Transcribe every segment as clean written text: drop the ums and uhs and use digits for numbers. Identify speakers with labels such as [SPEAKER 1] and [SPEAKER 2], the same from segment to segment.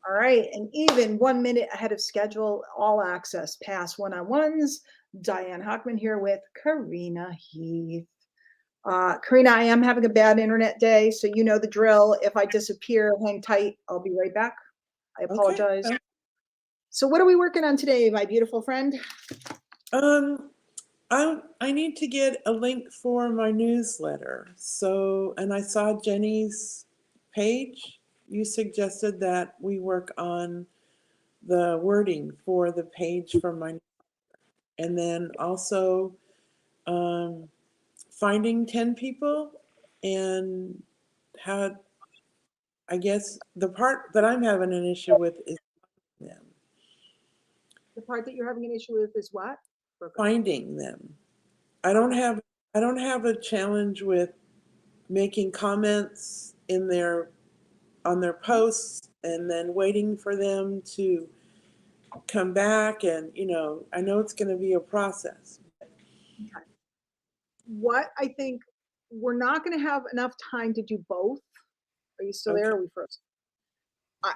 [SPEAKER 1] All right. And even 1 minute ahead of schedule, all access pass one-on-ones. Diane Hockman here with Kareena Heath. Kareena, I am having a bad internet day, so you know the drill. If I disappear, hang tight. I'll be right back. I
[SPEAKER 2] Okay.
[SPEAKER 1] apologize. So what are we working on today, my beautiful friend?
[SPEAKER 2] Um, I need to get a link for my newsletter. So, and I saw Jenny's page. You suggested that we work on the wording for the page for my, and then also um, finding 10 people and how, I guess the part that I'm having an issue with is them,
[SPEAKER 1] The part that you're having an issue with is what?
[SPEAKER 2] finding them. I don't
[SPEAKER 1] Okay.
[SPEAKER 2] have I don't have a challenge with making comments in their on their posts and then waiting for them to come back, and I know it's going to be a process.
[SPEAKER 1] Okay. What I think we're not going to have enough time to do both. Are you still there?
[SPEAKER 2] Okay.
[SPEAKER 1] Or are we frozen?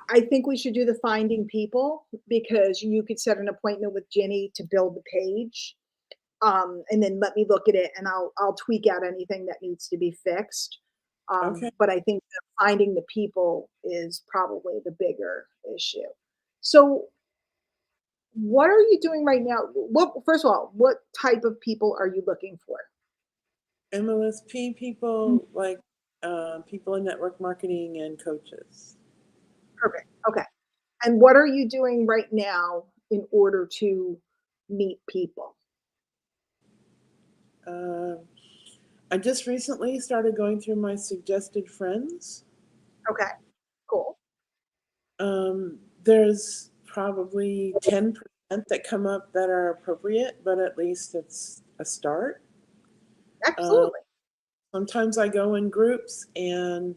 [SPEAKER 1] I think we should do the finding people because you could set an appointment with Jenny to build the page, and then let me look at it and I'll tweak out anything that needs to be fixed.
[SPEAKER 2] Okay.
[SPEAKER 1] But I think that finding the people is probably the bigger issue. So, what are you doing right now? What first of all, what type of people are you looking for?
[SPEAKER 2] MLSP people, like people in network marketing and coaches.
[SPEAKER 1] Perfect. Okay. And what are you doing right now in order to meet people?
[SPEAKER 2] Uh, I just recently started going through my suggested friends.
[SPEAKER 1] Okay. Cool.
[SPEAKER 2] There's probably 10% that come up that are appropriate, but at least it's a start. Uh,
[SPEAKER 1] Absolutely.
[SPEAKER 2] Sometimes I go in groups and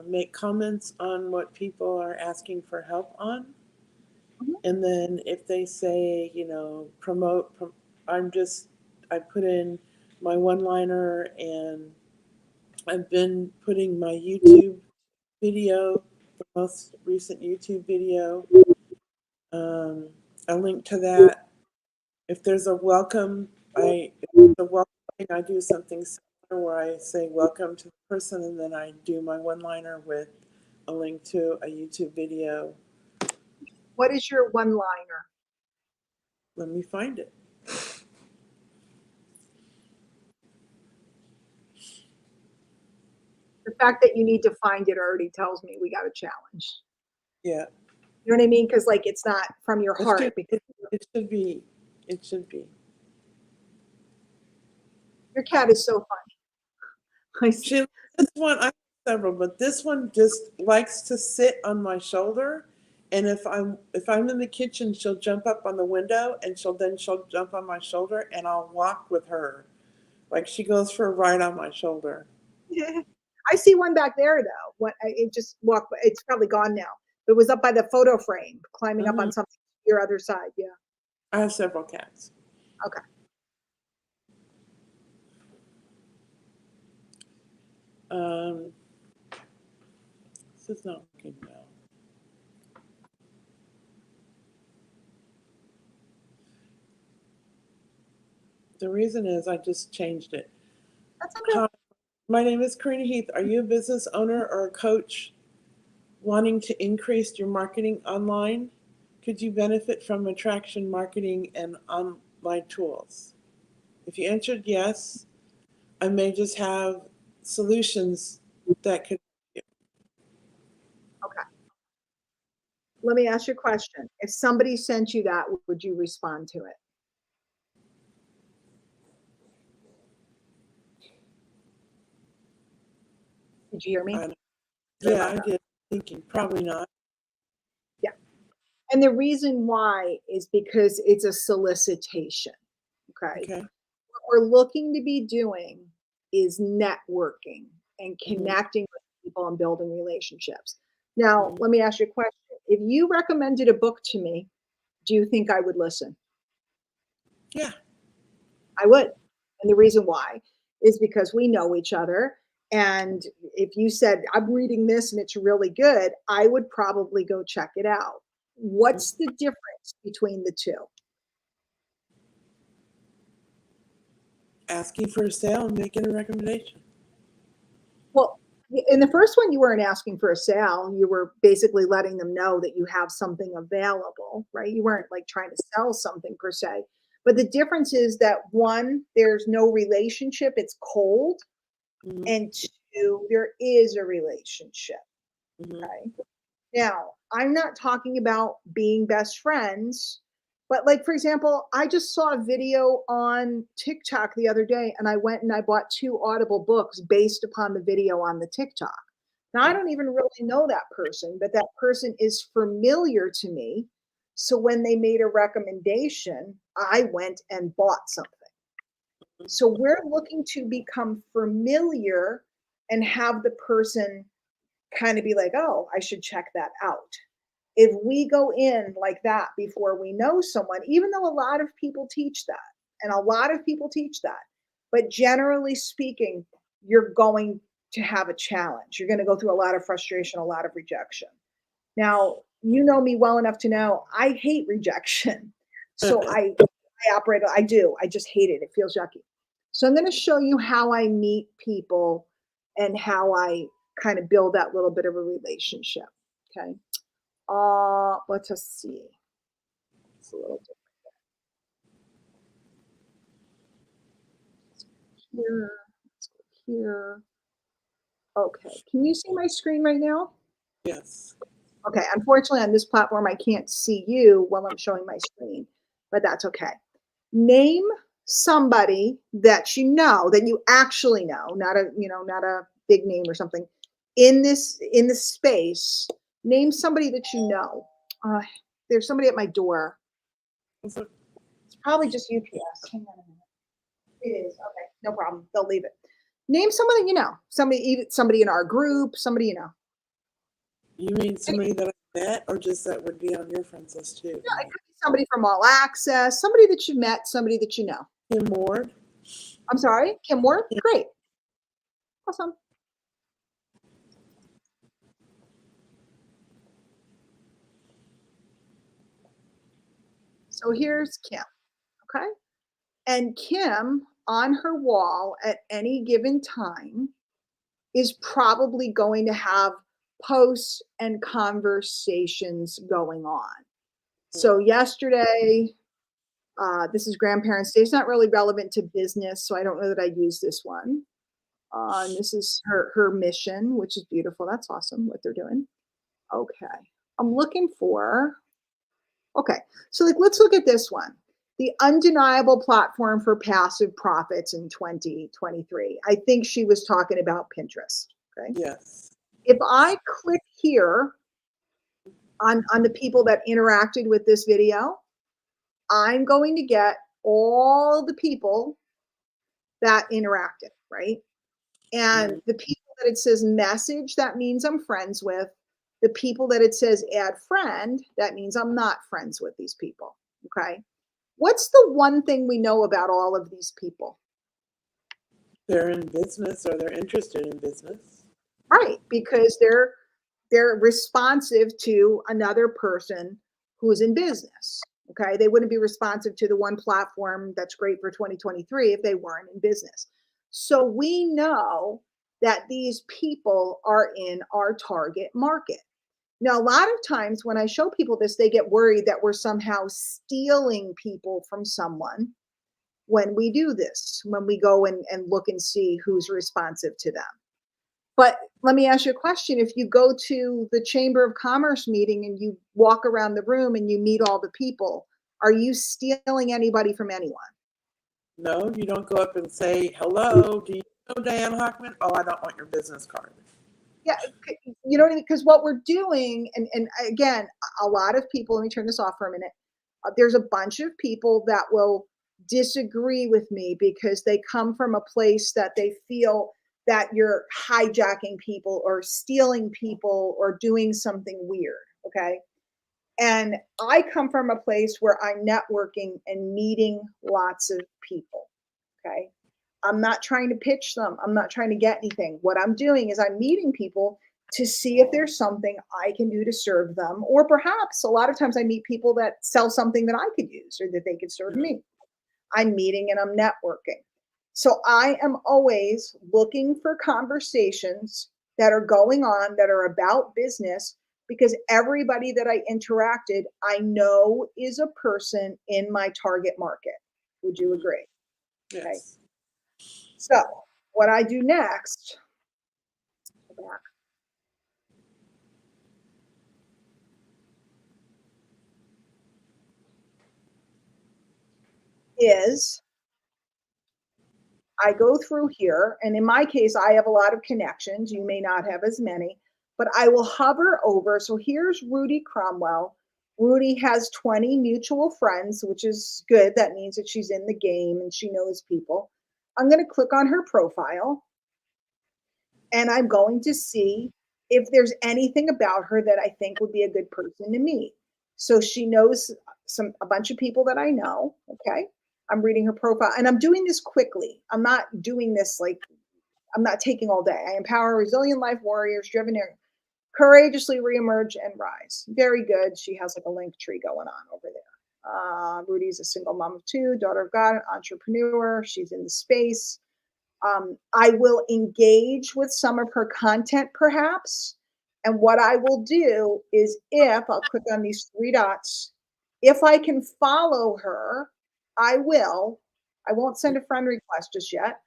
[SPEAKER 2] make comments on what people are asking for help on.
[SPEAKER 1] Mhm.
[SPEAKER 2] And then if they say, I put in my one liner, and I've been putting my YouTube video, the most recent YouTube video, um, a link to that. If there's a welcome, if there's a welcome thing, I do something similar where I say welcome to the person, and then I do my one liner with a link to a YouTube video.
[SPEAKER 1] What is your one liner?
[SPEAKER 2] Let me find it.
[SPEAKER 1] The fact that you need to find it already tells me we got a challenge.
[SPEAKER 2] Yeah,
[SPEAKER 1] You know what I mean? Because like it's not from your
[SPEAKER 2] it
[SPEAKER 1] heart
[SPEAKER 2] should
[SPEAKER 1] because
[SPEAKER 2] it, it should be it should be.
[SPEAKER 1] your cat is so funny.
[SPEAKER 2] She This one, I have several, but this one just likes to sit on my shoulder. And if I'm in the kitchen, she'll jump up on the window, and she'll jump on my shoulder, and I'll walk with her. Like she goes for a ride on my shoulder.
[SPEAKER 1] I see one back there though. What it just walked. It's probably gone now. It was up by the photo frame, climbing up
[SPEAKER 2] Hmm.
[SPEAKER 1] on something. Your other side, yeah.
[SPEAKER 2] I have several cats.
[SPEAKER 1] Okay.
[SPEAKER 2] Um, this is not working now. The reason is I just changed it.
[SPEAKER 1] That's okay.
[SPEAKER 2] Hi, my name is Kareena Heath. Are you a business owner or a coach wanting to increase your marketing online? Could you benefit from attraction marketing and online tools? If you answered yes, I may just have solutions that could.
[SPEAKER 1] Okay. Let me ask you a question. If somebody sent you that, would you respond to it? Did you hear me?
[SPEAKER 2] I,
[SPEAKER 1] Sorry
[SPEAKER 2] yeah,
[SPEAKER 1] about
[SPEAKER 2] I
[SPEAKER 1] that.
[SPEAKER 2] did. Thinking
[SPEAKER 1] Yeah.
[SPEAKER 2] probably not.
[SPEAKER 1] Yeah. And the reason why is because it's a solicitation. Okay.
[SPEAKER 2] Okay.
[SPEAKER 1] What we're looking to be doing is networking and
[SPEAKER 2] Hmm.
[SPEAKER 1] connecting with people and building relationships. Now,
[SPEAKER 2] Hmm.
[SPEAKER 1] let me ask you a question. If you recommended a book to me, do you think I would listen?
[SPEAKER 2] Yeah.
[SPEAKER 1] I would. And the reason why is because we know each other And if you said, I'm reading this and it's really good, I would probably go check it out. What's the difference between the two?
[SPEAKER 2] Asking for a sale and making a recommendation.
[SPEAKER 1] Well, in the first one, you weren't asking for a sale. You were basically letting them know that you have something available, right? You weren't like trying to sell something per se. But the difference is that one, there's no relationship, it's cold.
[SPEAKER 2] Mhm,
[SPEAKER 1] And two, there is a relationship.
[SPEAKER 2] mhm.
[SPEAKER 1] Okay. Now, I'm not talking about being best friends, but like, for example, I just saw a video on TikTok the other day and I went and I bought two Audible books based upon the video on the TikTok. Now, I don't even really know that person, but that person is familiar to me. So when they made a recommendation, I went and bought something. So we're looking to become familiar and have the person kind of be like, oh, I should check that out. If we go in like that before we know someone, even though a lot of people teach that, and a lot of people teach that, but generally speaking, you're going to have a challenge. You're going to go through a lot of frustration, a lot of rejection. Now, you know me well enough to know I hate rejection. So I operate, I do. I just hate it. It feels yucky. So I'm going to show you how I meet people and how I kind of build that little bit of a relationship. Okay. Let us see. It's a little different here. Let's go here. Okay. Can you see my screen right now?
[SPEAKER 2] Yes.
[SPEAKER 1] Okay. Unfortunately, on this platform, I can't see you while I'm showing my screen, but that's okay. Name somebody that that you actually know, not a big name or something in this space. Name somebody that you know. There's somebody at my door.
[SPEAKER 2] It's like,
[SPEAKER 1] It's probably just UPS. Hang on a minute. It is. Okay, no problem. They'll leave it. Name someone that you know. Somebody in our group, somebody you know.
[SPEAKER 2] you mean somebody that I met or just that would be on your friends list too?
[SPEAKER 1] Yeah, it could be somebody from All Access, somebody that you met, somebody that you know.
[SPEAKER 2] Kim Ward?
[SPEAKER 1] I'm sorry, Kim Ward?
[SPEAKER 2] Yeah.
[SPEAKER 1] Great. Awesome. So here's Kim. Okay. And Kim on her wall at any given time is probably going to have posts and conversations going on. So yesterday, this is Grandparents' Day. It's not really relevant to business, so I don't know that I'd use this one. And this is her mission, which is beautiful. That's awesome what they're doing. Okay, I'm looking for. Okay, so like let's look at this one. The undeniable platform for passive profits in 2023. I think she was talking about Pinterest. Okay,
[SPEAKER 2] Yes.
[SPEAKER 1] if I click here on the people that interacted with this video, I'm going to get all the people that interacted, right? And
[SPEAKER 2] Mhm.
[SPEAKER 1] the people that it says message, that means I'm friends with. The people that it says add friend, that means I'm not friends with these people. Okay. What's the one thing we know about all of these people?
[SPEAKER 2] They're in business or they're interested in business.
[SPEAKER 1] Right, because they're responsive to another person who's in business. Okay, they wouldn't be responsive to the one platform that's great for 2023 if they weren't in business. So we know that these people are in our target market. Now, a lot of times when I show people this, they get worried that we're somehow stealing people from someone when we do this, when we go and look and see who's responsive to them. But let me ask you a question. If you go to the Chamber of Commerce meeting and you walk around the room and you meet all the people, are you stealing anybody from anyone?
[SPEAKER 2] No, you don't go up and say, hello, do you know Diane Hockman? Oh, I don't want your business card.
[SPEAKER 1] Yeah, you know what I mean? Because what we're doing, and again, a lot of people, let me turn this off for a minute. There's a bunch of people that will disagree with me because they come from a place that they feel that you're hijacking people or stealing people or doing something weird. Okay. And I come from a place where I'm networking and meeting lots of people. Okay. I'm not trying to pitch them. I'm not trying to get anything. What I'm doing is I'm meeting people to see if there's something I can do to serve them. Or perhaps a lot of times I meet people that sell something that I could use or that they could serve me. I'm meeting and I'm networking. So I am always looking for conversations that are going on that are about business because everybody that I interacted, I know is a person in my target market. Would you agree? Okay.
[SPEAKER 2] Yes.
[SPEAKER 1] So what I do next, go back, is I go through here, and in my case, I have a lot of connections. You may not have as many, but I will hover over. So here's Rudy Cromwell. Rudy has 20 mutual friends, which is good. That means that she's in the game and she knows people. I'm going to click on her profile and I'm going to see if there's anything about her that I think would be a good person to meet. So she knows a bunch of people that I know. Okay. I'm reading her profile and I'm doing this quickly. I'm not doing this like I'm not taking all day. I empower resilient life warriors driven to courageously reemerge and rise. Very good. She has like a link tree going on over there. Rudy's a single mom of two, daughter of God, entrepreneur. She's in the space. I will engage with some of her content perhaps. And what I will do is if I'll click on these three dots, if I can follow her, I will. I won't send a friend request just yet.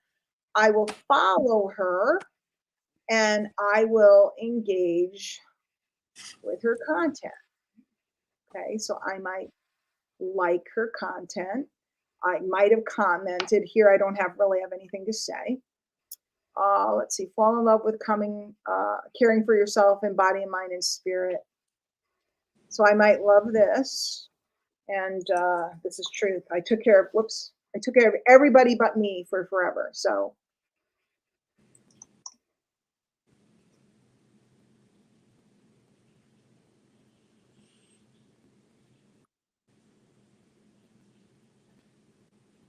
[SPEAKER 1] I will follow her and I will engage with her content. Okay, so I might like her content. I might have commented here. I don't really have anything to say. Let's see, fall in love with caring for yourself in body and mind and spirit. So I might love this. And this is truth. I took care of everybody but me for forever. So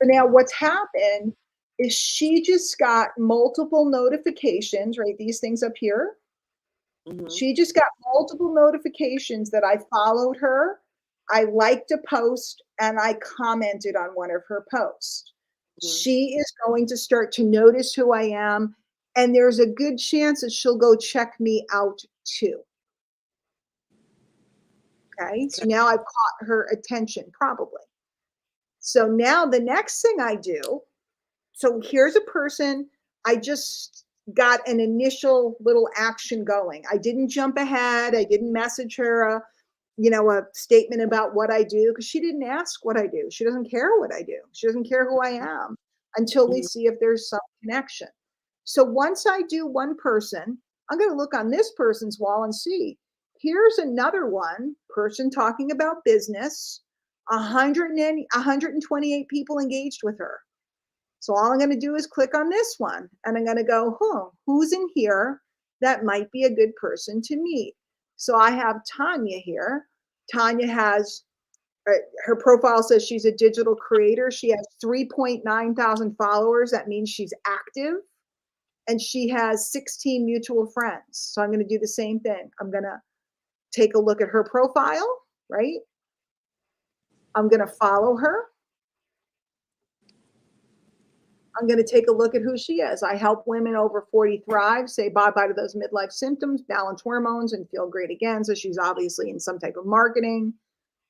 [SPEAKER 1] now what's happened is she just got multiple notifications, right? These things up here.
[SPEAKER 2] Mm-hmm.
[SPEAKER 1] She just got multiple notifications that I followed her, I liked a post, and I commented on one of her posts.
[SPEAKER 2] Mm-hmm.
[SPEAKER 1] She is going to start to notice who I am, and there's a good chance that she'll go check me out too. Okay, so now I've caught her attention, probably. So now the next thing I do, so here's a person I just got an initial little action going. I didn't jump ahead. I didn't message her a statement about what I do because she didn't ask what I do. She doesn't care what I do. She doesn't care who I am until we see if there's some connection. So once I do one person, I'm going to look on this person's wall and see. Here's another one person talking about business. 128 people engaged with her. So all I'm going to do is click on this one and I'm going to go, who's in here that might be a good person to meet? So I have Tanya here. Tanya has, her profile says she's a digital creator. She has 3.9 thousand followers. That means she's active. And she has 16 mutual friends. So I'm going to do the same thing. I'm going to take a look at her profile, right? I'm going to follow her. I'm going to take a look at who she is. I help women over 40 thrive, say bye-bye to those midlife symptoms, balance hormones, and feel great again. So she's obviously in some type of marketing.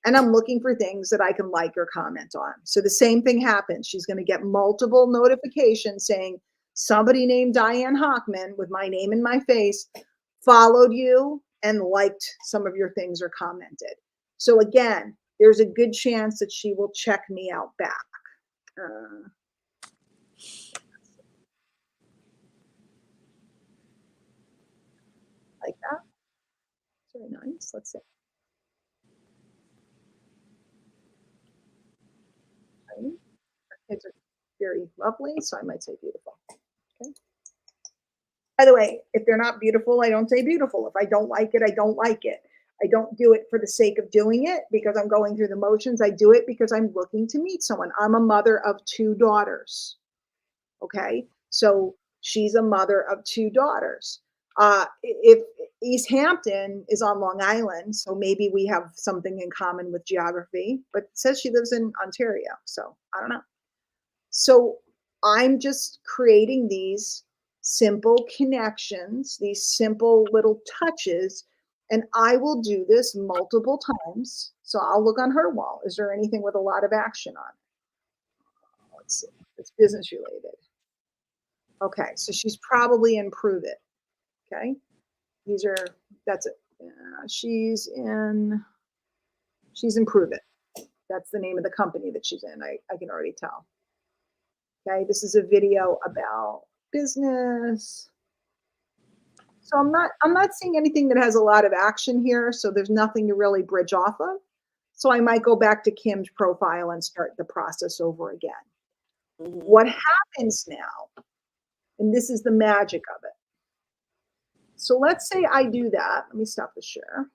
[SPEAKER 1] And I'm looking for things that I can like or comment on. So the same thing happens. She's going to get multiple notifications saying somebody named Diane Hockman with my name and my face followed you and liked some of your things or commented. So again, there's a good chance that she will check me out back. Like that. Very nice. Let's see. Her kids are very lovely, so I might say beautiful. Okay. By the way, if they're not beautiful, I don't say beautiful. If I don't like it, I don't like it. I don't do it for the sake of doing it because I'm going through the motions. I do it because I'm looking to meet someone. I'm a mother of two daughters. Okay. So she's a mother of two daughters. If East Hampton is on Long Island, so maybe we have something in common with geography, but it says she lives in Ontario. So I don't know. So I'm just creating these simple connections, these simple little touches, and I will do this multiple times. So I'll look on her wall. Is there anything with a lot of action on it? Let's see. It's business related. Okay, so she's probably in Prove It. Okay, these are that's it. She's in Prove It. That's the name of the company that she's in. I can already tell. Okay, this is a video about business. So I'm not seeing anything that has a lot of action here. So there's nothing to really bridge off of. So I might go back to Kim's profile and start the process over again.
[SPEAKER 2] Mm-hmm.
[SPEAKER 1] What happens now, and this is the magic of it. So let's say I do that. Let me stop the share.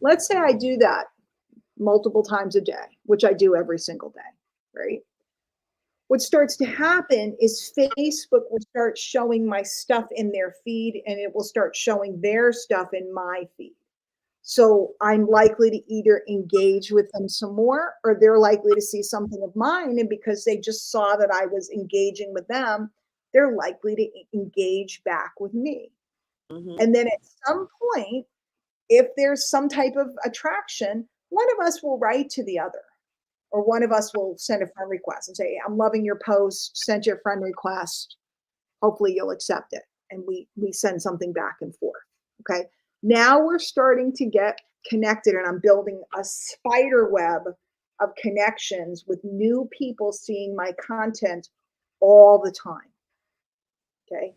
[SPEAKER 1] Let's say I do that multiple times a day, which I do every single day, right? What starts to happen is Facebook will start showing my stuff in their feed and it will start showing their stuff in my feed. So I'm likely to either engage with them some more or they're likely to see something of mine. And because they just saw that I was engaging with them, they're likely to engage back with me.
[SPEAKER 2] Mm-hmm.
[SPEAKER 1] And then at some point, if there's some type of attraction, one of us will write to the other. Or one of us will send a friend request and say, I'm loving your post, sent you a friend request. Hopefully you'll accept it. And we send something back and forth. Okay. Now we're starting to get connected and I'm building a spider web of connections with new people seeing my content all the time. Okay.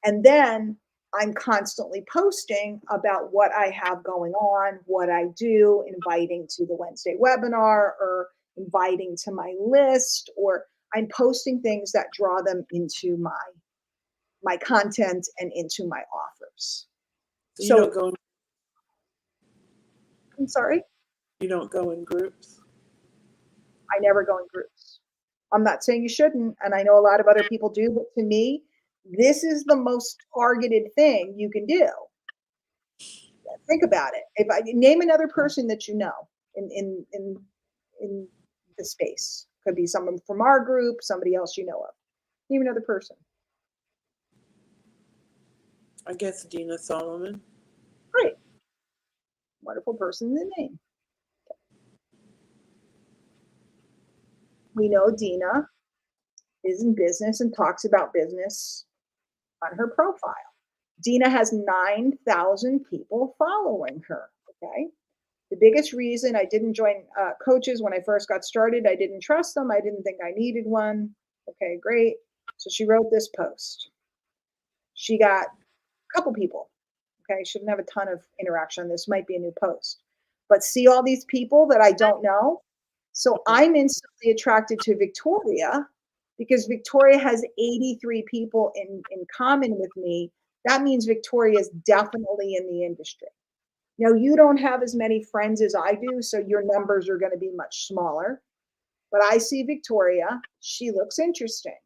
[SPEAKER 1] And then I'm constantly posting about what I have going on, what I do, inviting to the Wednesday webinar or inviting to my list, or I'm posting things that draw them into my content and into my offers.
[SPEAKER 2] So you don't go.
[SPEAKER 1] I'm sorry?
[SPEAKER 2] You don't go in groups?
[SPEAKER 1] I never go in groups. I'm not saying you shouldn't, and I know a lot of other people do, but to me, this is the most targeted thing you can do. Think about it. If I name another person that you know in the space, could be someone from our group, somebody else you know of. Name another person.
[SPEAKER 2] I guess Dina Solomon.
[SPEAKER 1] Great. Wonderful person to name. We know Dina is in business and talks about business on her profile. Dina has 9,000 people following her. Okay. The biggest reason I didn't join coaches when I first got started, I didn't trust them. I didn't think I needed one. Okay, great. So she wrote this post. She got a couple people. Okay, shouldn't have a ton of interaction. This might be a new post. But see all these people that I don't know? So I'm instantly attracted to Victoria because Victoria has 83 people in common with me. That means Victoria is definitely in the industry. Now, you don't have as many friends as I do, so your numbers are going to be much smaller. But I see Victoria. She looks interesting.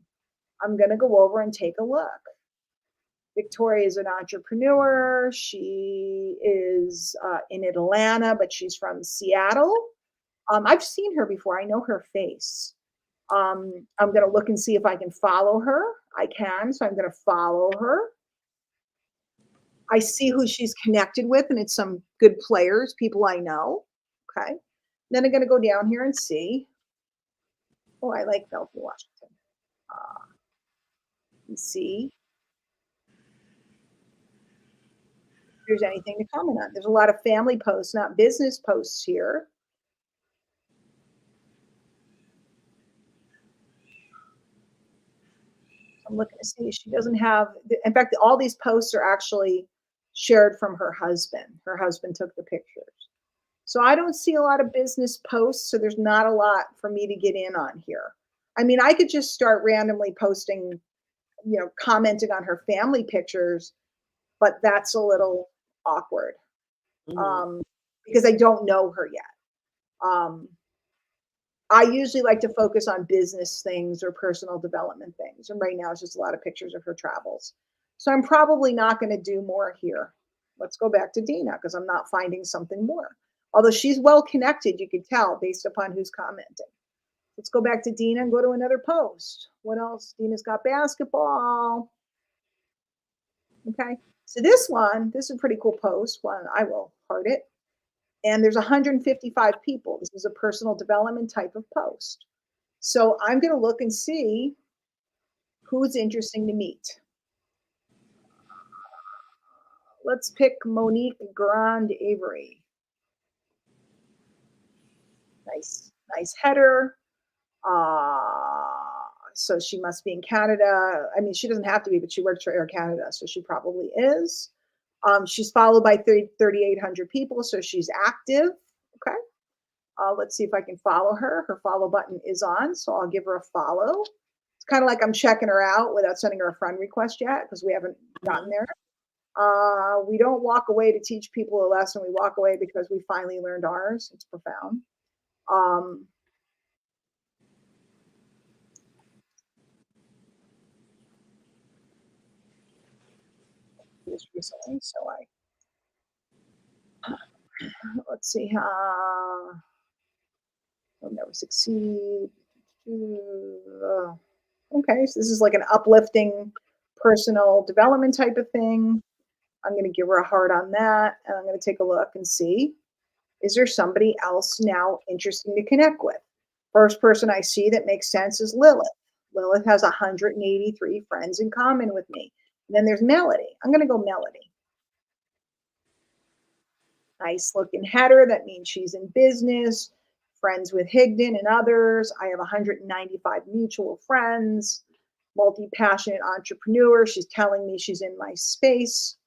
[SPEAKER 1] I'm going to go over and take a look. Victoria is an entrepreneur. She is in Atlanta, but she's from Seattle. I've seen her before. I know her face. I'm going to look and see if I can follow her. I can, so I'm going to follow her. I see who she's connected with, and it's some good players, people I know. Okay. Then I'm going to go down here and see. Oh, I like Bellevue, Washington. And see if there's anything to comment on. There's a lot of family posts, not business posts here. I'm looking to see. She doesn't have, in fact, all these posts are actually shared from her husband. Her husband took the pictures. So I don't see a lot of business posts. So there's not a lot for me to get in on here. I mean, I could just start randomly posting, commenting on her family pictures, but that's a little awkward because I don't know her yet. I usually like to focus on business things or personal development things. And right now it's just a lot of pictures of her travels. So I'm probably not going to do more here. Let's go back to Dina because I'm not finding something more. Although she's well connected, you can tell based upon who's commenting. Let's go back to Dina and go to another post. What else? Dina's got basketball. Okay. So this is a pretty cool post. One, I will heart it. And there's 155 people. This is a personal development type of post. So I'm going to look and see who's interesting to meet. Let's pick Monique Grand Avery. Nice header. So she must be in Canada. I mean, she doesn't have to be, but she works for Air Canada, so she probably is. She's followed by 3,800 people, so she's active. Okay. Let's see if I can follow her. Her follow button is on, so I'll give her a follow. It's kind of like I'm checking her out without sending her a friend request yet because we haven't gotten there. We don't walk away to teach people a lesson. We walk away because we finally learned ours. It's profound. This recently, so let's see. I'll never succeed. Okay, so this is like an uplifting personal development type of thing. I'm going to give her a heart on that, and I'm going to take a look and see, is there somebody else now interesting to connect with? First person I see that makes sense is Lilith. Lilith has 183 friends in common with me. And then there's Melody. I'm going to go Melody. Nice looking header. That means she's in business, friends with Higdon and others. I have 195 mutual friends, multi-passionate entrepreneur. She's telling me she's in my space.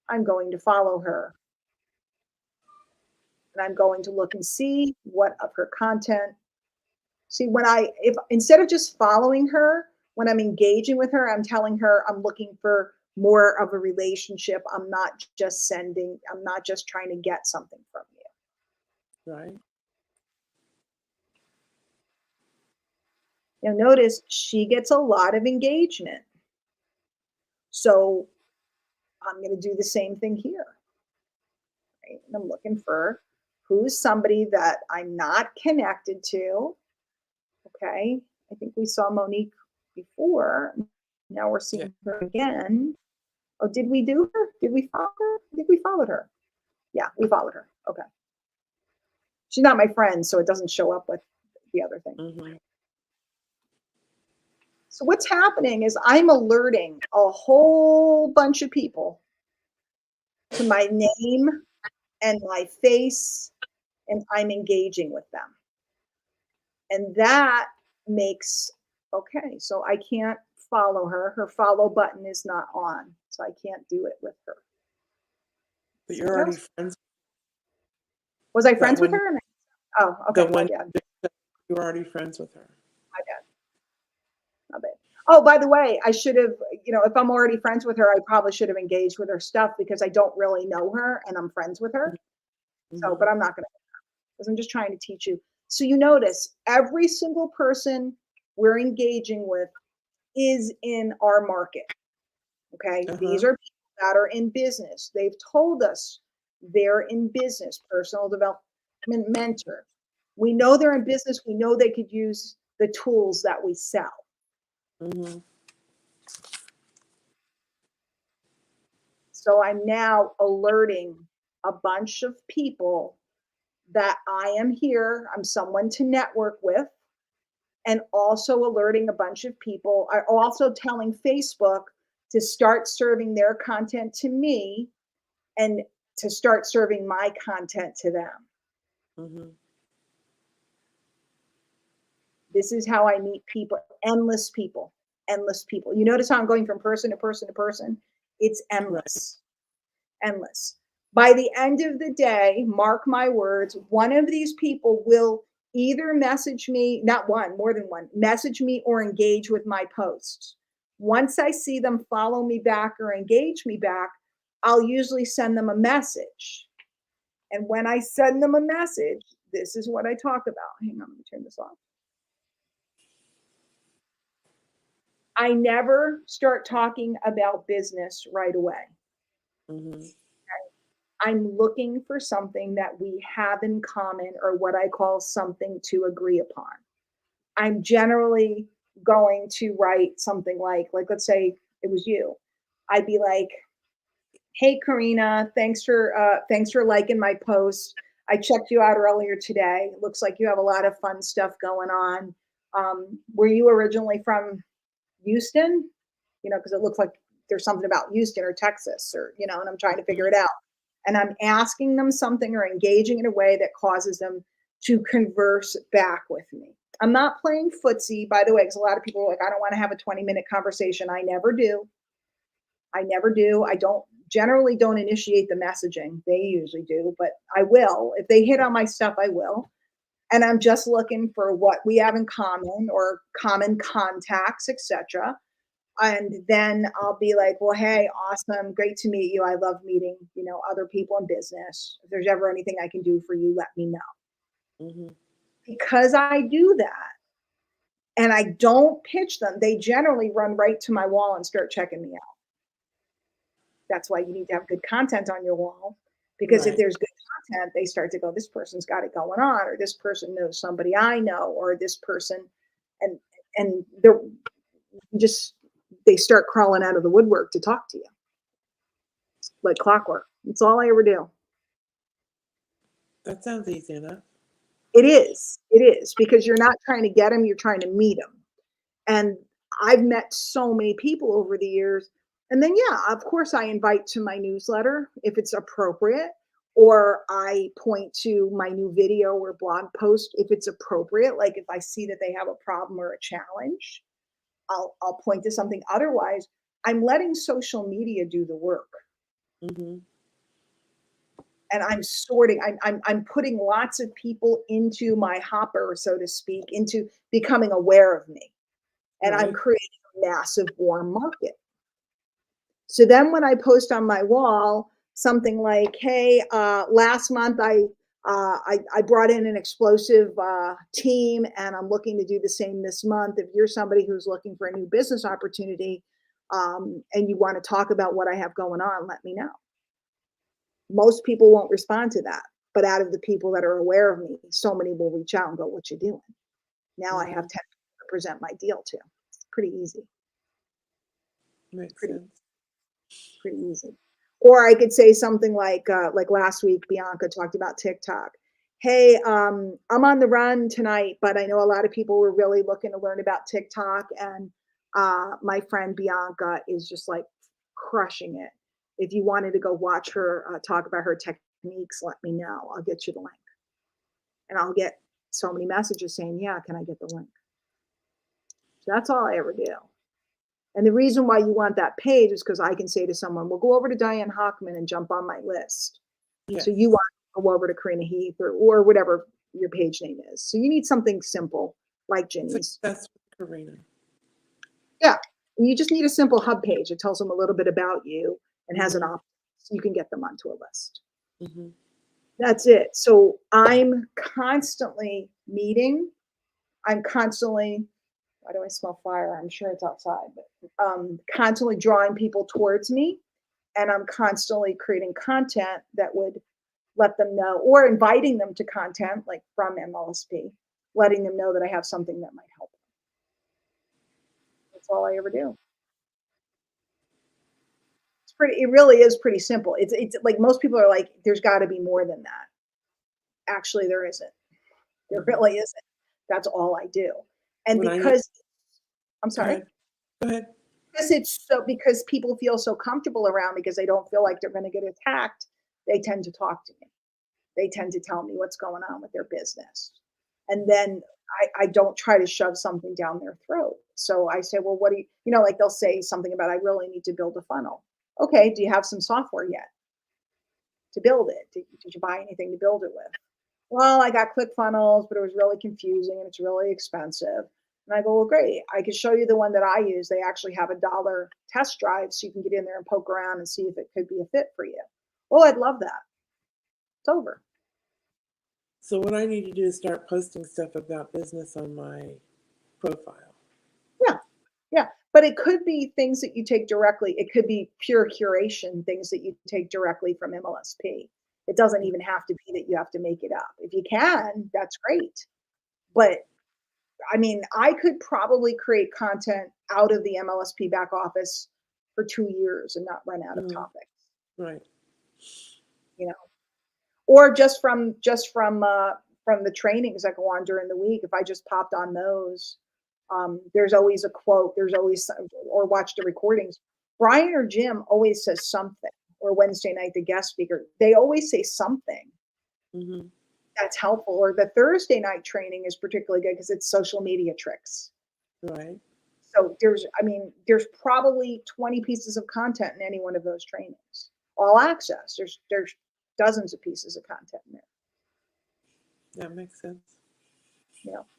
[SPEAKER 1] I'm going to follow her. And I'm going to look and see what of her content. See, if instead of just following her, when I'm engaging with her, I'm telling her I'm looking for more of a relationship. I'm not just trying to get something from you.
[SPEAKER 2] Right.
[SPEAKER 1] Now notice she gets a lot of engagement. So I'm going to do the same thing here. Right? And I'm looking for who's somebody that I'm not connected to. Okay. I think we saw Monique before. Now we're seeing her again. Oh, did we do her? Did we follow her? I think we followed her. Yeah, we followed her. Okay. She's not my friend, so it doesn't show up with the other thing.
[SPEAKER 2] Mm-hmm.
[SPEAKER 1] So what's happening is I'm alerting a whole bunch of people to my name and my face, and I'm engaging with them. And that makes, okay, so I can't follow her. Her follow button is not on, so I can't do it with her.
[SPEAKER 2] But you're already friends.
[SPEAKER 1] Was I friends with her? Oh, okay.
[SPEAKER 2] The one you were already friends with her.
[SPEAKER 1] My bad. My bad. Oh, by the way, I should have, if I'm already friends with her, I probably should have engaged with her stuff because I don't really know her and I'm friends with her. Mm-hmm. So, but I'm not going to, because I'm just trying to teach you. So you notice every single person we're engaging with is in our market. Okay. Uh-huh. These are people that are in business. They've told us they're in business, personal development mentor. We know they're in business. We know they could use the tools that we sell. Mm-hmm. So I'm now alerting a bunch of people that I am here. I'm someone to network with, and also alerting a bunch of people. I'm also telling Facebook to start serving their content to me and to start serving my content to them. Mm-hmm. This is how I meet people, endless people. You notice how I'm going from person to person to person? It's endless, endless. By the end of the day, mark my words, one of these people will either message me, not one, more than one, message me or engage with my posts. Once I see them follow me back or engage me back, I'll usually send them a message. And when I send them a message, this is what I talk about. Hang on, let me turn this off. I never start talking about business right away.
[SPEAKER 2] Mm-hmm.
[SPEAKER 1] I'm looking for something that we have in common or what I call something to agree upon. I'm generally going to write something like let's say it was you. I'd be like, "Hey Karina, thanks for liking my post. I checked you out earlier today. Looks like you have a lot of fun stuff going on. Were you originally from Houston? You know, because it looks like there's something about Houston or Texas or and I'm trying to figure it out." And I'm asking them something or engaging in a way that causes them to converse back with me. I'm not playing footsie, by the way, because a lot of people are like, I don't want to have a 20-minute conversation. I never do. I never do. I don't generally don't initiate the messaging. They usually do, but I will. If they hit on my stuff, I will. And I'm just looking for what we have in common or common contacts, etc. And then I'll be like, well, hey, awesome, great to meet you. I love meeting, other people in business. If there's ever anything I can do for you, let me know.
[SPEAKER 2] Mm-hmm.
[SPEAKER 1] Because I do that and I don't pitch them, they generally run right to my wall and start checking me out. That's why you need to have good content on your wall. Because if
[SPEAKER 2] Right.
[SPEAKER 1] there's good content, they start to go, this person's got it going on, or this person knows somebody I know, or this person, and they're just they start crawling out of the woodwork to talk to you like clockwork. That's all I ever do.
[SPEAKER 2] That sounds easy enough.
[SPEAKER 1] It is because you're not trying to get them, you're trying to meet them. And I've met so many people over the years. And then, yeah, of course, I invite to my newsletter if it's appropriate, or I point to my new video or blog post if it's appropriate. Like if I see that they have a problem or a challenge, I'll point to something. Otherwise, I'm letting social media do the work.
[SPEAKER 2] Mm-hmm.
[SPEAKER 1] And I'm sorting, I'm putting lots of people into my hopper, so to speak, into becoming aware of me. And I'm
[SPEAKER 2] Right.
[SPEAKER 1] creating a massive warm market. So then when I post on my wall something like, hey, last month I brought in an explosive team and I'm looking to do the same this month. If you're somebody who's looking for a new business opportunity and you want to talk about what I have going on, let me know. Most people won't respond to that. But out of the people that are aware of me, so many will reach out and go, what you doing? Now I have 10
[SPEAKER 2] Mm-hmm.
[SPEAKER 1] people to present my deal to. It's pretty easy.
[SPEAKER 2] Makes
[SPEAKER 1] Pretty
[SPEAKER 2] sense.
[SPEAKER 1] pretty easy. Or I could say something like last week, Bianca talked about TikTok. Hey, I'm on the run tonight, but I know a lot of people were really looking to learn about TikTok, and my friend Bianca is just like crushing it. If you wanted to go watch her talk about her techniques, let me know. I'll get you the link, and I'll get so many messages saying, "Yeah, can I get the link?" So that's all I ever do. And the reason why you want that page is because I can say to someone, well, go over to Diane Hochman and jump on my list. So you
[SPEAKER 2] Yes.
[SPEAKER 1] want to go over to Kareena Heath or whatever your page name is. So you need something simple like Jenny's.
[SPEAKER 2] Success with Karina.
[SPEAKER 1] Yeah. You just need a simple hub page. It tells them a little bit about you and has an
[SPEAKER 2] Mm-hmm.
[SPEAKER 1] option. So you can get them onto a list.
[SPEAKER 2] Mm-hmm.
[SPEAKER 1] That's it. So I'm constantly meeting. I'm constantly, why do I smell fire? I'm sure it's outside, but constantly drawing people towards me. And I'm constantly creating content that would let them know, or inviting them to content like from MLSP, letting them know that I have something that might help them. That's all I ever do. It really is pretty simple. It's like most people are like, there's got to be more than that. Actually, there isn't. There
[SPEAKER 2] Mm-hmm.
[SPEAKER 1] really isn't. That's all I do. And
[SPEAKER 2] When I need,
[SPEAKER 1] because I'm
[SPEAKER 2] go
[SPEAKER 1] sorry,
[SPEAKER 2] ahead. Go ahead.
[SPEAKER 1] because people feel so comfortable around me because they don't feel like they're going to get attacked, they tend to talk to me. They tend to tell me what's going on with their business. And then I don't try to shove something down their throat. So I say, well, what do like they'll say something about, I really need to build a funnel. Okay, do you have some software yet to build it? Did you buy anything to build it with? Well, I got ClickFunnels, but it was really confusing and it's really expensive. And I go, well, great. I can show you the one that I use. They actually have $1 test drive so you can get in there and poke around and see if it could be a fit for you. Oh, I'd love that. It's over.
[SPEAKER 2] So what I need to do is start posting stuff about business on my profile.
[SPEAKER 1] Yeah. Yeah. But it could be things that you take directly. It could be pure curation, things that you take directly from MLSP. It doesn't even have to be that you have to make it up. If you can, that's great. But I mean, I could probably create content out of the MLSP back office for 2 years and not run out of
[SPEAKER 2] Mm,
[SPEAKER 1] topics,
[SPEAKER 2] right.
[SPEAKER 1] you know, or just from the trainings that go on during the week. If I just popped on those, there's always a quote. There's always or watch the recordings. Brian or Jim always says something. Or Wednesday night, the guest speaker, they always say something
[SPEAKER 2] Hmm.
[SPEAKER 1] that's helpful. Or the Thursday night training is particularly good because it's social media tricks.
[SPEAKER 2] Right.
[SPEAKER 1] So there's probably 20 pieces of content in any one of those trainings. All access. There's dozens of pieces of content in there.
[SPEAKER 2] That makes sense.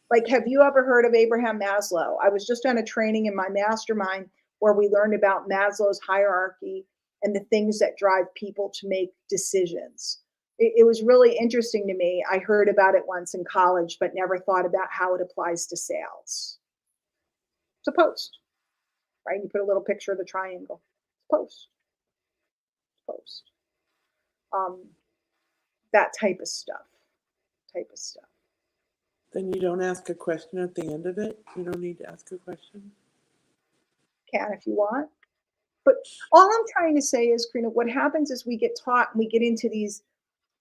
[SPEAKER 1] Like, have you ever heard of Abraham Maslow? I was just on a training in my mastermind where we learned about Maslow's hierarchy and the things that drive people to make decisions. It was really interesting to me. I heard about it once in college, but never thought about how it applies to sales. It's a post, right? You put a little picture of the triangle. It's a post. It's a post. Um, that type of stuff. Type of stuff.
[SPEAKER 2] Then you don't ask a question at the end of it? You don't need to ask a question?
[SPEAKER 1] Can if you want. But all I'm trying to say is, Karina, what happens is we get taught and we get into these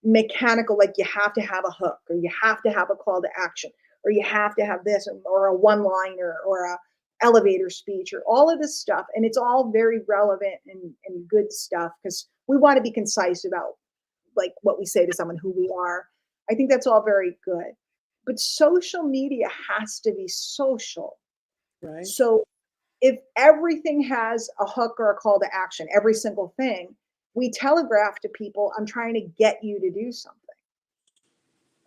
[SPEAKER 1] mechanical, like you have to have a hook, or you have to have a call to action, or you have to have this, or a one liner, or a elevator speech, or all of this stuff. And it's all very relevant and good stuff because we want to be concise about like what we say to someone, who we are. I think that's all very good. But social media has to be social.
[SPEAKER 2] Right.
[SPEAKER 1] So if everything has a hook or a call to action, every single thing, we telegraph to people, I'm trying to get you to do something.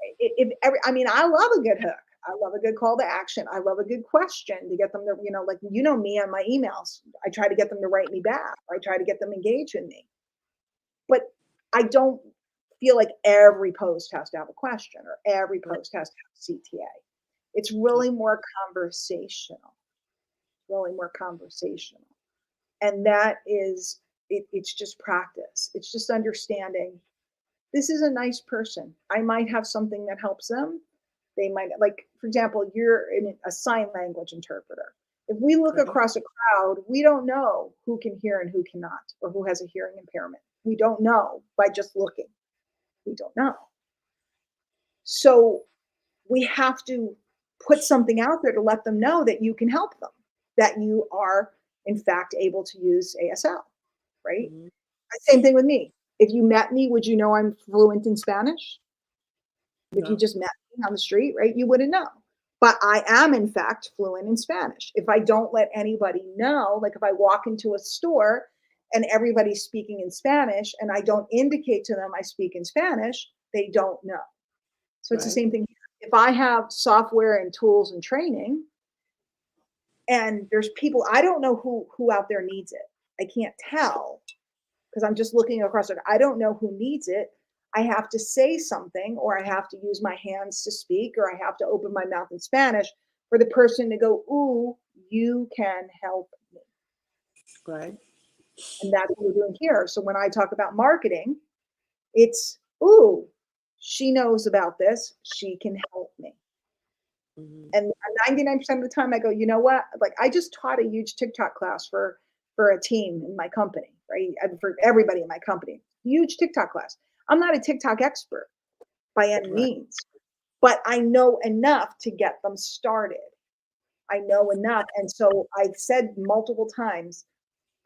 [SPEAKER 1] I love a good hook. I love a good call to action. I love a good question to get them to, like, me on my emails. I try to get them to write me back. Or I try to get them engaged with me. But I don't feel like every post has to have a question or every
[SPEAKER 2] Right.
[SPEAKER 1] post has to have a CTA. It's really more conversational. Really more conversational. And that is it's just practice. It's just understanding this is a nice person. I might have something that helps them. They might, like, for example, you're a sign language interpreter. If we look
[SPEAKER 2] Right.
[SPEAKER 1] across a crowd, we don't know who can hear and who cannot, or who has a hearing impairment. We don't know by just looking. We don't know. So we have to put something out there to let them know that you can help them, that you are, in fact, able to use ASL, right?
[SPEAKER 2] Hmm.
[SPEAKER 1] Same thing with me. If you met me, would you know I'm fluent in Spanish? If you
[SPEAKER 2] No.
[SPEAKER 1] just met me on the street, right, you wouldn't know. But I am, in fact, fluent in Spanish. If I don't let anybody know, like if I walk into a store and everybody's speaking in Spanish and I don't indicate to them I speak in Spanish, they don't know. So it's the
[SPEAKER 2] Right.
[SPEAKER 1] same thing. If I have software and tools and training, and there's people, I don't know who out there needs it. I can't tell because I'm just looking across it. I don't know who needs it. I have to say something, or I have to use my hands to speak, or I have to open my mouth in Spanish for the person to go, ooh, you can help me.
[SPEAKER 2] Right.
[SPEAKER 1] And that's what we're doing here. So when I talk about marketing, it's, ooh, she knows about this. She can help me.
[SPEAKER 2] Hmm.
[SPEAKER 1] And 99% of the time I go, you know what? Like, I just taught a huge TikTok class for a team in my company, right? And for everybody in my company, huge TikTok class. I'm not a TikTok expert by any
[SPEAKER 2] Right.
[SPEAKER 1] means, but I know enough to get them started. I know enough. And so I've said multiple times,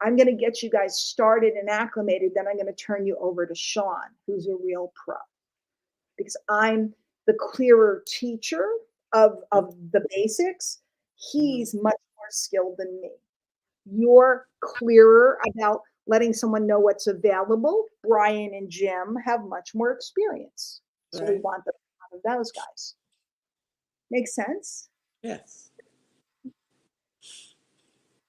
[SPEAKER 1] I'm going to get you guys started and acclimated. Then I'm going to turn you over to Sean, who's a real pro, because I'm the clearer teacher of the basics.
[SPEAKER 2] Hmm.
[SPEAKER 1] He's much more skilled than me. You're clearer about letting someone know what's available. Brian and Jim have much more experience. So we
[SPEAKER 2] Right.
[SPEAKER 1] want the out of those guys. Makes sense?
[SPEAKER 2] Yes.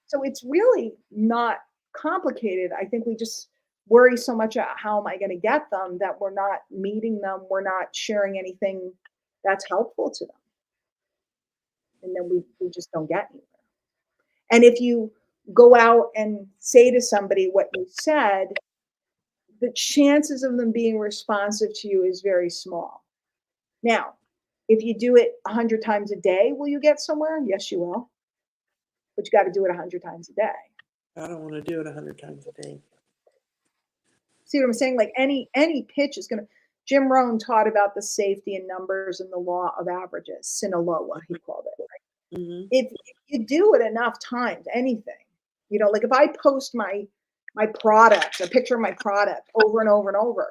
[SPEAKER 1] So it's really not complicated. I think we just worry so much about how am I going to get them that we're not meeting them, we're not sharing anything that's helpful to them. And then we just don't get anywhere. And if you go out and say to somebody what you said, the chances of them being responsive to you is very small. Now, if you do it 100 times a day, will you get somewhere? Yes, you will. But you got to do it 100 times a day.
[SPEAKER 2] I don't want to do it 100 times a day.
[SPEAKER 1] See what I'm saying? Like any pitch is going to. Jim Rohn taught about the safety in numbers and the law of averages, Sinaloa, he called it. Right?
[SPEAKER 2] Mm-hmm.
[SPEAKER 1] If you do it enough times, anything, like if I post my product, a picture of my product over and over and over,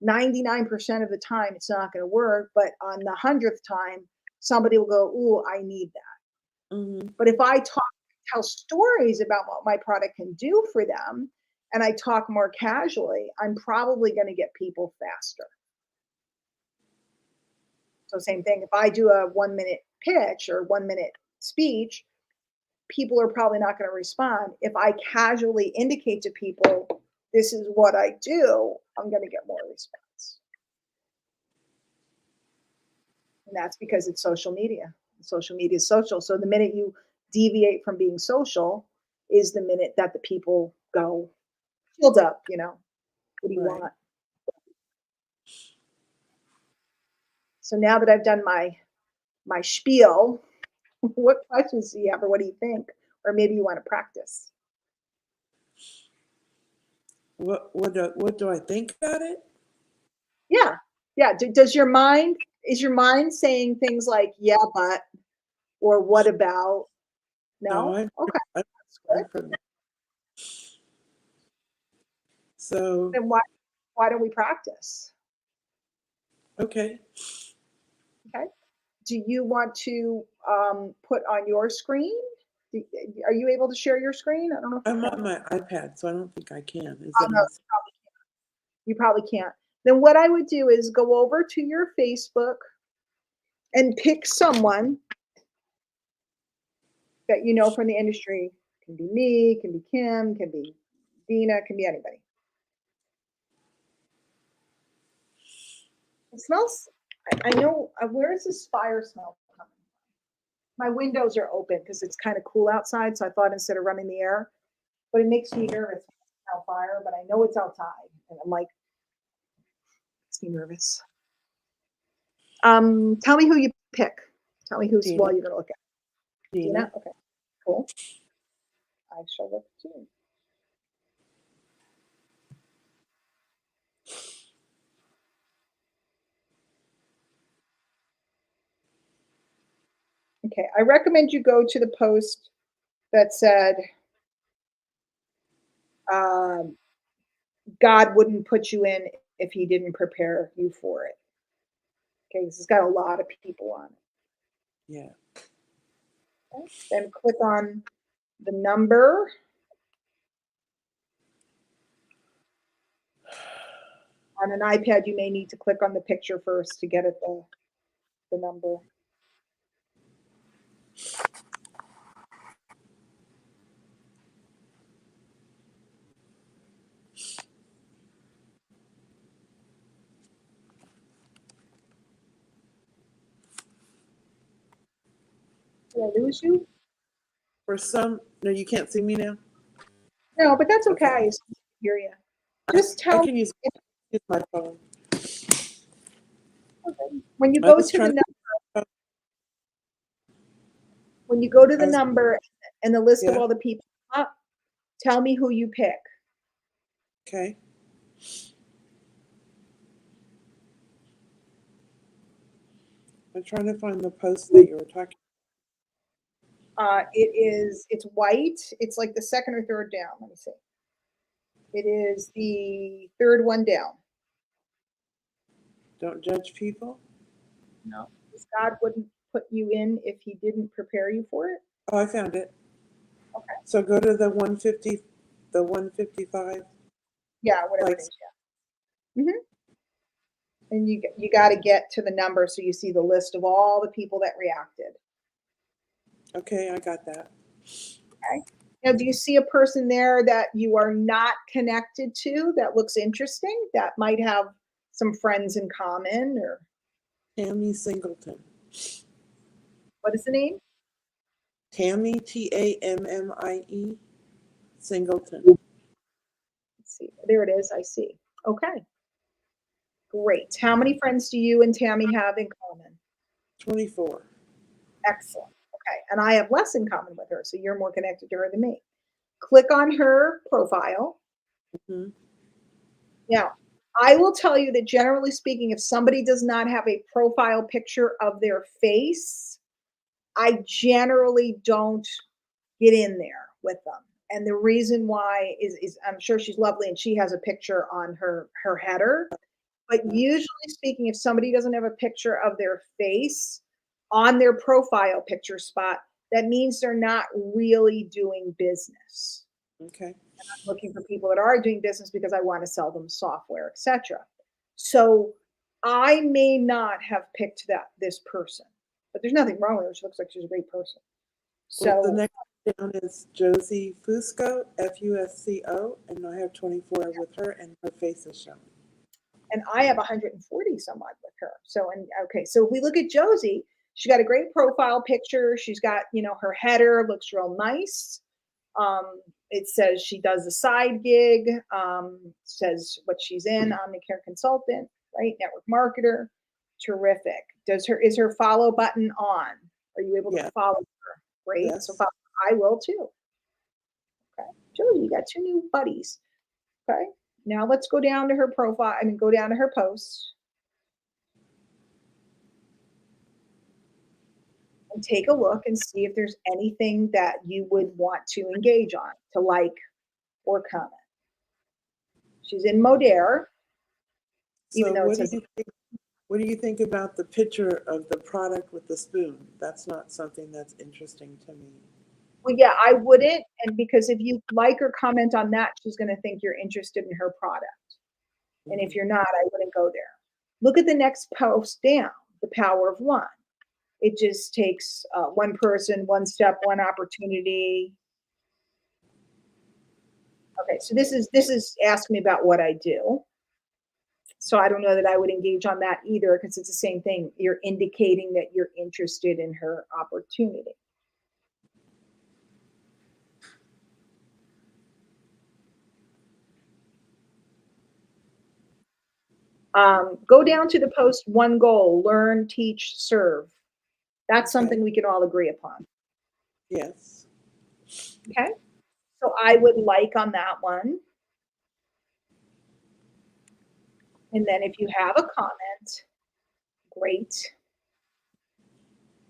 [SPEAKER 1] 99% of the time it's not going to work, but on the 100th time, somebody will go, "Ooh, I need that."
[SPEAKER 2] Mm-hmm.
[SPEAKER 1] But if I tell stories about what my product can do for them, and I talk more casually, I'm probably going to get people faster. So same thing. If I do a 1 minute pitch or 1 minute speech, people are probably not going to respond. If I casually indicate to people, this is what I do, I'm going to get more response. And that's because it's social media. Social media is social. So the minute you deviate from being social is the minute that the people go, shield up, what do you
[SPEAKER 2] Right.
[SPEAKER 1] want? So now that I've done my spiel, what questions do you have or what do you think? Or maybe you want to practice.
[SPEAKER 2] What do I think about it?
[SPEAKER 1] Yeah. Yeah. Is your mind saying things like, yeah, but, or what about?
[SPEAKER 2] No,
[SPEAKER 1] No? Okay.
[SPEAKER 2] I've
[SPEAKER 1] Good.
[SPEAKER 2] heard that. So,
[SPEAKER 1] Then why don't we practice?
[SPEAKER 2] okay.
[SPEAKER 1] Okay. Do you want to put on your screen? Are you able to share your screen? I don't know if you
[SPEAKER 2] I'm on
[SPEAKER 1] can.
[SPEAKER 2] my iPad, so I don't think I can. Is
[SPEAKER 1] Oh,
[SPEAKER 2] it
[SPEAKER 1] no,
[SPEAKER 2] on?
[SPEAKER 1] you probably can't. Then what I would do is go over to your Facebook and pick someone that you know from the industry. Can be me, can be Kim, can be Dina, can be anybody. It smells. I know. Where is this fire smell coming? My windows are open because it's kind of cool outside. So I thought instead of running the air, but it makes me nervous when I smell fire. But I know it's outside, and I'm like, makes me nervous. Tell me who you pick. Tell me who's
[SPEAKER 2] Dina.
[SPEAKER 1] well you're gonna look at.
[SPEAKER 2] Dina.
[SPEAKER 1] Dina. Okay. Cool. I shall look too. Okay. I recommend you go to the post that said, um, God wouldn't put you in if he didn't prepare you for it. Okay, this has got a lot of people on it.
[SPEAKER 2] Yeah.
[SPEAKER 1] Okay. Then click on the number. On an iPad, you may need to click on the picture first to get at the number. Did I lose you?
[SPEAKER 2] No, you can't see me now?
[SPEAKER 1] No, but that's okay.
[SPEAKER 2] Okay.
[SPEAKER 1] I still hear you. Just
[SPEAKER 2] I
[SPEAKER 1] tell
[SPEAKER 2] can use
[SPEAKER 1] me
[SPEAKER 2] my phone.
[SPEAKER 1] when you
[SPEAKER 2] I
[SPEAKER 1] go
[SPEAKER 2] was
[SPEAKER 1] to the
[SPEAKER 2] trying
[SPEAKER 1] number.
[SPEAKER 2] to,
[SPEAKER 1] When you go to
[SPEAKER 2] I
[SPEAKER 1] the
[SPEAKER 2] was,
[SPEAKER 1] number and the list of
[SPEAKER 2] yeah,
[SPEAKER 1] all the people up, tell me who you pick.
[SPEAKER 2] okay. I'm trying to find the post that you were talking.
[SPEAKER 1] It's white. It's like the second or third down. Let me see. It is the third one down.
[SPEAKER 2] Don't judge people.
[SPEAKER 1] No. God wouldn't put you in if he didn't prepare you for it.
[SPEAKER 2] Oh, I found it.
[SPEAKER 1] Okay.
[SPEAKER 2] So go to the 150, the 155
[SPEAKER 1] Yeah, whatever it
[SPEAKER 2] likes.
[SPEAKER 1] is. Yeah. And you got to get to the number so you see the list of all the people that reacted.
[SPEAKER 2] Okay, I got that.
[SPEAKER 1] Okay. Now, do you see a person there that you are not connected to that looks interesting, that might have some friends in common, or
[SPEAKER 2] Tammy Singleton.
[SPEAKER 1] what is the name?
[SPEAKER 2] Tammy, Tammie. Singleton.
[SPEAKER 1] Let's see. There it is. I see. Okay. Great. How many friends do you and Tammy have in common?
[SPEAKER 2] 24.
[SPEAKER 1] Excellent. Okay. And I have less in common with her, so you're more connected to her than me. Click on her profile.
[SPEAKER 2] Hmm.
[SPEAKER 1] Now, I will tell you that generally speaking, if somebody does not have a profile picture of their face, I generally don't get in there with them. And the reason why is I'm sure she's lovely and she has a picture on her header. But usually speaking, if somebody doesn't have a picture of their face on their profile picture spot, that means they're not really doing business.
[SPEAKER 2] Okay.
[SPEAKER 1] I'm looking for people that are doing business because I want to sell them software, etc. So I may not have picked this person, but there's nothing wrong with her. She looks like she's a great person.
[SPEAKER 2] Well, the
[SPEAKER 1] So,
[SPEAKER 2] next down is Josie Fusco, Fusco, and I have 24 with her, and her face is shown.
[SPEAKER 1] and I have 140 some odd with her. So, and okay, so if we look at Josie, she got a great profile picture. She's got, her header looks real nice. It says she does a side gig, says what she's in, Omnicare consultant, right? Network marketer. Terrific. Is her follow button on? Are you able to follow her? Great.
[SPEAKER 2] Yes.
[SPEAKER 1] So I will too. Okay. Josie, you got 2 new buddies. Okay. Now let's go down to her profile. Go down to her posts. And take a look and see if there's anything that you would want to engage on, to like or comment. She's in Modere, even
[SPEAKER 2] So
[SPEAKER 1] though it says.
[SPEAKER 2] what do you think about the picture of the product with the spoon? That's not something that's interesting to me.
[SPEAKER 1] Well, yeah, I wouldn't. And because if you like or comment on that, she's going to think you're interested in her product. And if you're not, I wouldn't go there. Look at the next post down, the power of one. It just takes one person, one step, one opportunity. Okay, so this is ask me about what I do. So I don't know that I would engage on that either because it's the same thing. You're indicating that you're interested in her opportunity. Go down to the post one goal, learn, teach, serve. That's something we can all agree upon.
[SPEAKER 2] Yes.
[SPEAKER 1] Okay. So I would like on that one. And then if you have a comment, great.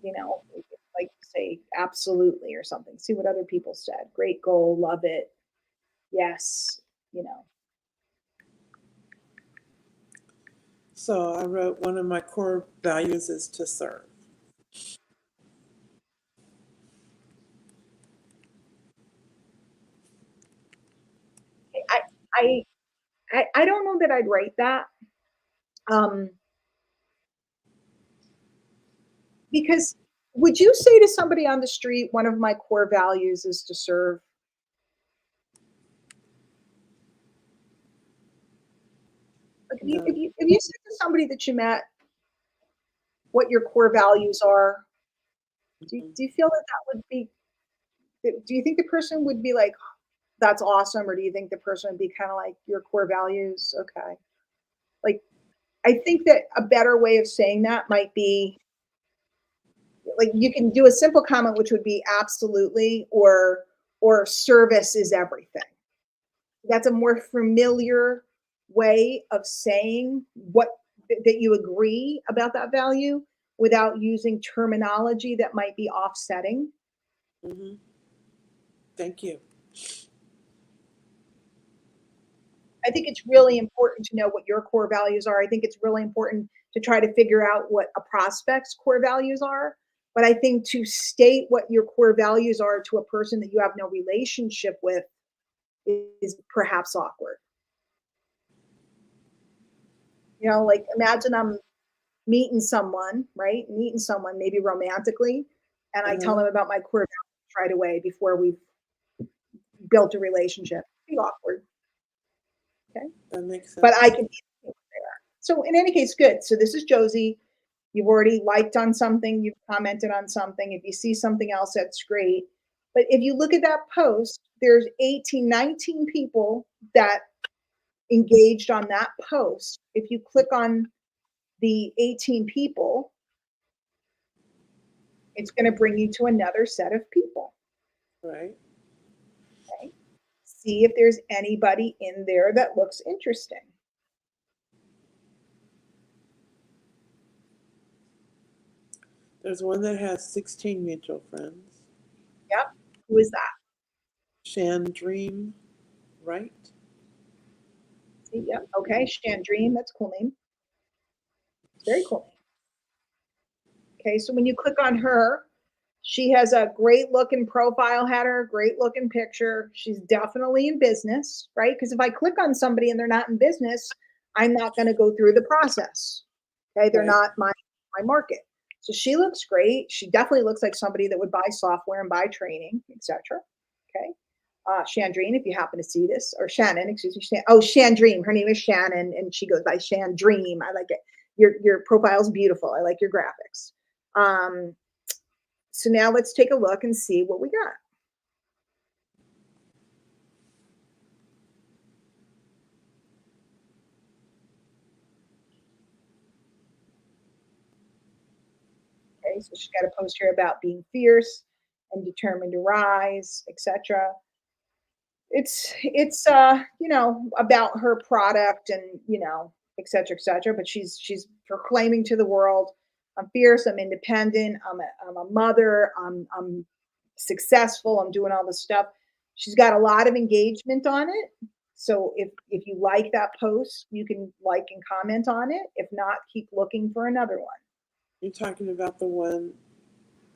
[SPEAKER 1] Like say absolutely or something. See what other people said. Great goal, love it. Yes.
[SPEAKER 2] So I wrote one of my core values is to serve.
[SPEAKER 1] I don't know that I'd write that. Because would you say to somebody on the street, one of my core values is to serve? Like if you said to somebody that you met what your core values are, do you feel that would be, do you think the person would be like, that's awesome? Or do you think the person would be kind of like your core values? Okay. Like, I think that a better way of saying that might be like, you can do a simple comment, which would be absolutely, or service is everything. That's a more familiar way of saying what that you agree about that value without using terminology that might be offsetting.
[SPEAKER 2] Mm-hmm. Thank you.
[SPEAKER 1] I think it's really important to know what your core values are. I think it's really important to try to figure out what a prospect's core values are. But I think to state what your core values are to a person that you have no relationship with is perhaps awkward. Like imagine I'm meeting someone, right? Meeting someone, maybe romantically, and I tell them about my core values right away before we've built a relationship. It'd be awkward. Okay.
[SPEAKER 2] That makes sense.
[SPEAKER 1] But I can there. So in any case, good. So this is Josie. You've already liked on something, you've commented on something. If you see something else, that's great. But if you look at that post, there's 18, 19 people that engaged on that post, if you click on the 18 people, it's going to bring you to another set of people.
[SPEAKER 2] Right.
[SPEAKER 1] Okay? See if there's anybody in there that looks interesting.
[SPEAKER 2] There's one that has 16 mutual friends.
[SPEAKER 1] Yep. Who is that?
[SPEAKER 2] Shan Dream, right?
[SPEAKER 1] See, yep. Okay. Chandrine. That's a cool name. It's very cool. Okay. So when you click on her, she has a great looking profile header, great looking picture. She's definitely in business, right? Because if I click on somebody and they're not in business, I'm not going to go through the process. Okay. They're
[SPEAKER 2] Right.
[SPEAKER 1] not my market. So she looks great. She definitely looks like somebody that would buy software and buy training, etc. Okay. Chandrine, if you happen to see this, or Shannon, excuse me. Chandrine. Her name is Shannon, and she goes by Chandrine. I like it. Your profile's beautiful. I like your graphics. So now let's take a look and see what we got. Okay, so she's got a post here about being fierce and determined to rise, etc. It's you know, about her product and, you know, etc., etc. But she's proclaiming to the world, I'm fierce, I'm independent, I'm a mother, I'm successful, I'm doing all this stuff. She's got a lot of engagement on it. So if you like that post, you can like and comment on it. If not, keep looking for another one
[SPEAKER 2] You're talking about the one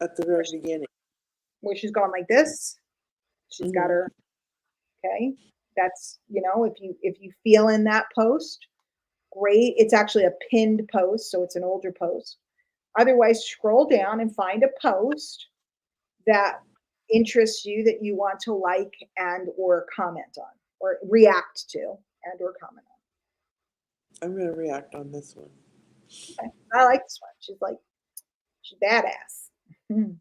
[SPEAKER 2] at the very beginning.
[SPEAKER 1] where she's going like this. She's got
[SPEAKER 2] Mhm.
[SPEAKER 1] her, okay. That's, you know, if you feel in that post, great. It's actually a pinned post, so it's an older post. Otherwise, scroll down and find a post that interests you that you want to like and or comment on or react to and or comment
[SPEAKER 2] I'm going to react on this one.
[SPEAKER 1] on. Okay. I like this one. She's badass. Hmm.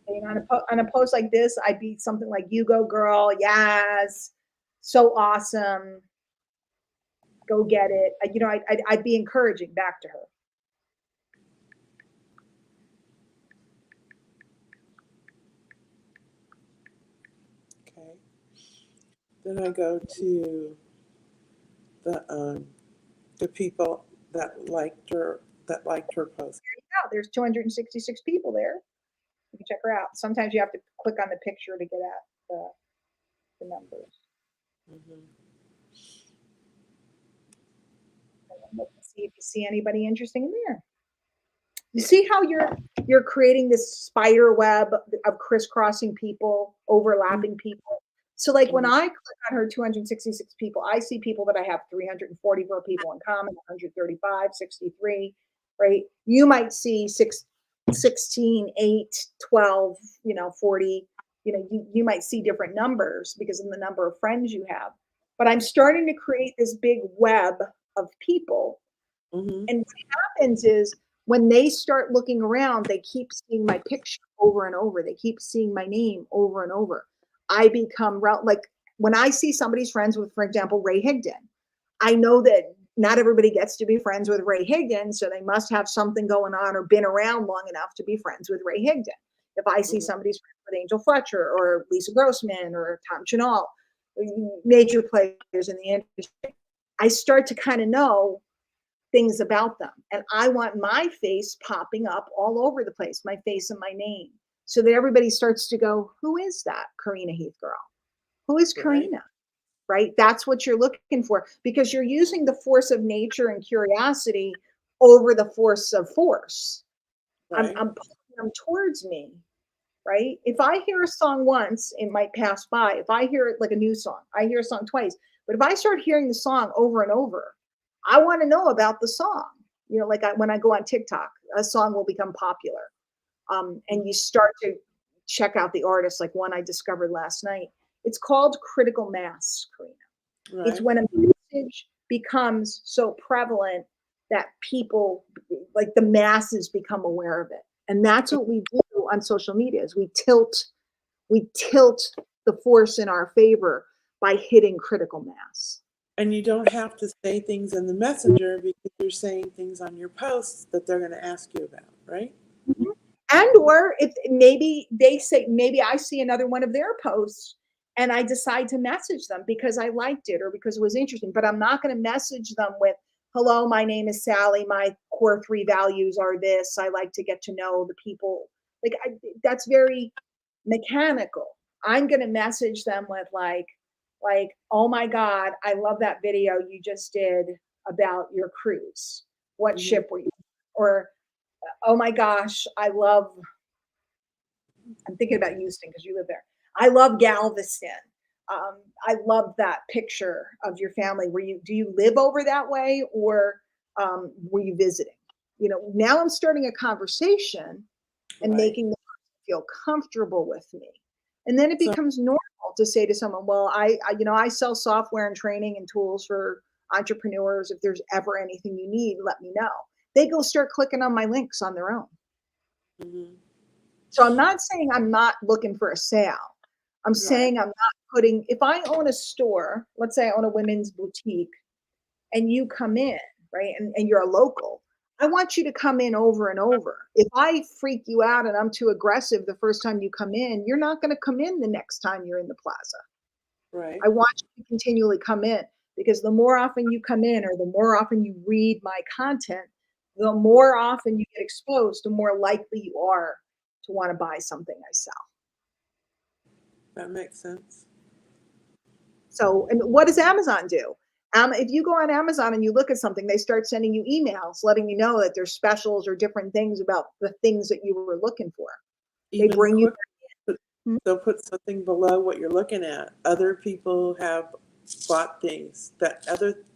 [SPEAKER 1] You know, on a post like this, I'd be something like, "You go, girl! Yes, so awesome! Go get it!" You know, I'd be encouraging back to her.
[SPEAKER 2] Okay. Then I go to the people that liked her post.
[SPEAKER 1] Yeah, there's 266 people there. You can check her out. Sometimes you have to click on the picture to get at the numbers.
[SPEAKER 2] Mhm.
[SPEAKER 1] Look and see if you see anybody interesting in there. You see how you're creating this spider web of crisscrossing people, overlapping people. So like when
[SPEAKER 2] Mhm.
[SPEAKER 1] I click on her 266 people, I see people that I have 344 people in common, 135, 63, right? You might see 16, 8, 12, you know, 40, you know, you might see different numbers because of the number of friends you have. But I'm starting to create this big web of people.
[SPEAKER 2] Mhm.
[SPEAKER 1] And what happens is when they start looking around, they keep seeing my picture over and over. They keep seeing my name over and over. I become like when I see somebody's friends with, for example, Ray Higdon, I know that not everybody gets to be friends with Ray Higdon, so they must have something going on or been around long enough to be friends with Ray Higdon. If I see
[SPEAKER 2] Mhm.
[SPEAKER 1] somebody's friends with Angel Fletcher or Lisa Grossman or Tom Chenal, major players in the industry, I start to kind of know things about them. And I want my face popping up all over the place, my face and my name, so that everybody starts to go, who is that Kareena Heath girl? Who is
[SPEAKER 2] Right.
[SPEAKER 1] Kareena? Right? That's what you're looking for because you're using the force of nature and curiosity over the force of force.
[SPEAKER 2] Right.
[SPEAKER 1] I'm pulling them towards me, right? If I hear a song once, it might pass by. If I hear it like a new song, I hear a song twice. But if I start hearing the song over and over, I want to know about the song. You know, like when I go on TikTok, a song will become popular. And you start to check out the artist, like one I discovered last night. It's called critical mass, Karina. It's
[SPEAKER 2] Right.
[SPEAKER 1] when a message becomes so prevalent that people, like the masses, become aware of it. And that's what we do on social media is we tilt the force in our favor by hitting critical mass.
[SPEAKER 2] And you don't have to say things in the messenger because you're saying things on your posts that they're going to ask you about, right?
[SPEAKER 1] Mhm. And or if maybe they say, maybe I see another one of their posts and I decide to message them because I liked it or because it was interesting, but I'm not going to message them with, hello, my name is Sally. My core 3 values are this. I like to get to know the people. That's very mechanical. I'm going to message them with like, oh my God, I love that video you just did about your cruise. What
[SPEAKER 2] Mm-hmm.
[SPEAKER 1] ship were you? Or oh my gosh, I'm thinking about Houston because you live there. I love Galveston. I love that picture of your family. Do you live over that way or were you visiting? Now I'm starting a conversation and
[SPEAKER 2] Right.
[SPEAKER 1] making them feel comfortable with me. And then it
[SPEAKER 2] So,
[SPEAKER 1] becomes normal to say to someone, well, I sell software and training and tools for entrepreneurs. If there's ever anything you need, let me know. They go start clicking on my links on their own.
[SPEAKER 2] mm-hmm.
[SPEAKER 1] So I'm not saying I'm not looking for a sale. I'm
[SPEAKER 2] Right.
[SPEAKER 1] saying I'm not putting, if I own a store, let's say I own a women's boutique and you come in, right, and you're a local, I want you to come in over and over. If I freak you out and I'm too aggressive the first time you come in, you're not going to come in the next time you're in the plaza.
[SPEAKER 2] Right.
[SPEAKER 1] I want you to continually come in because the more often you come in or the more often you read my content, the more often you get exposed, the more likely you are to want to buy something I sell.
[SPEAKER 2] That makes sense.
[SPEAKER 1] So, and what does Amazon do? If you go on Amazon and you look at something, they start sending you emails letting you know that there's specials or different things about the things that you were looking for. They
[SPEAKER 2] Even
[SPEAKER 1] bring you.
[SPEAKER 2] quick, they'll put something below what you're looking at. Other people have bought things that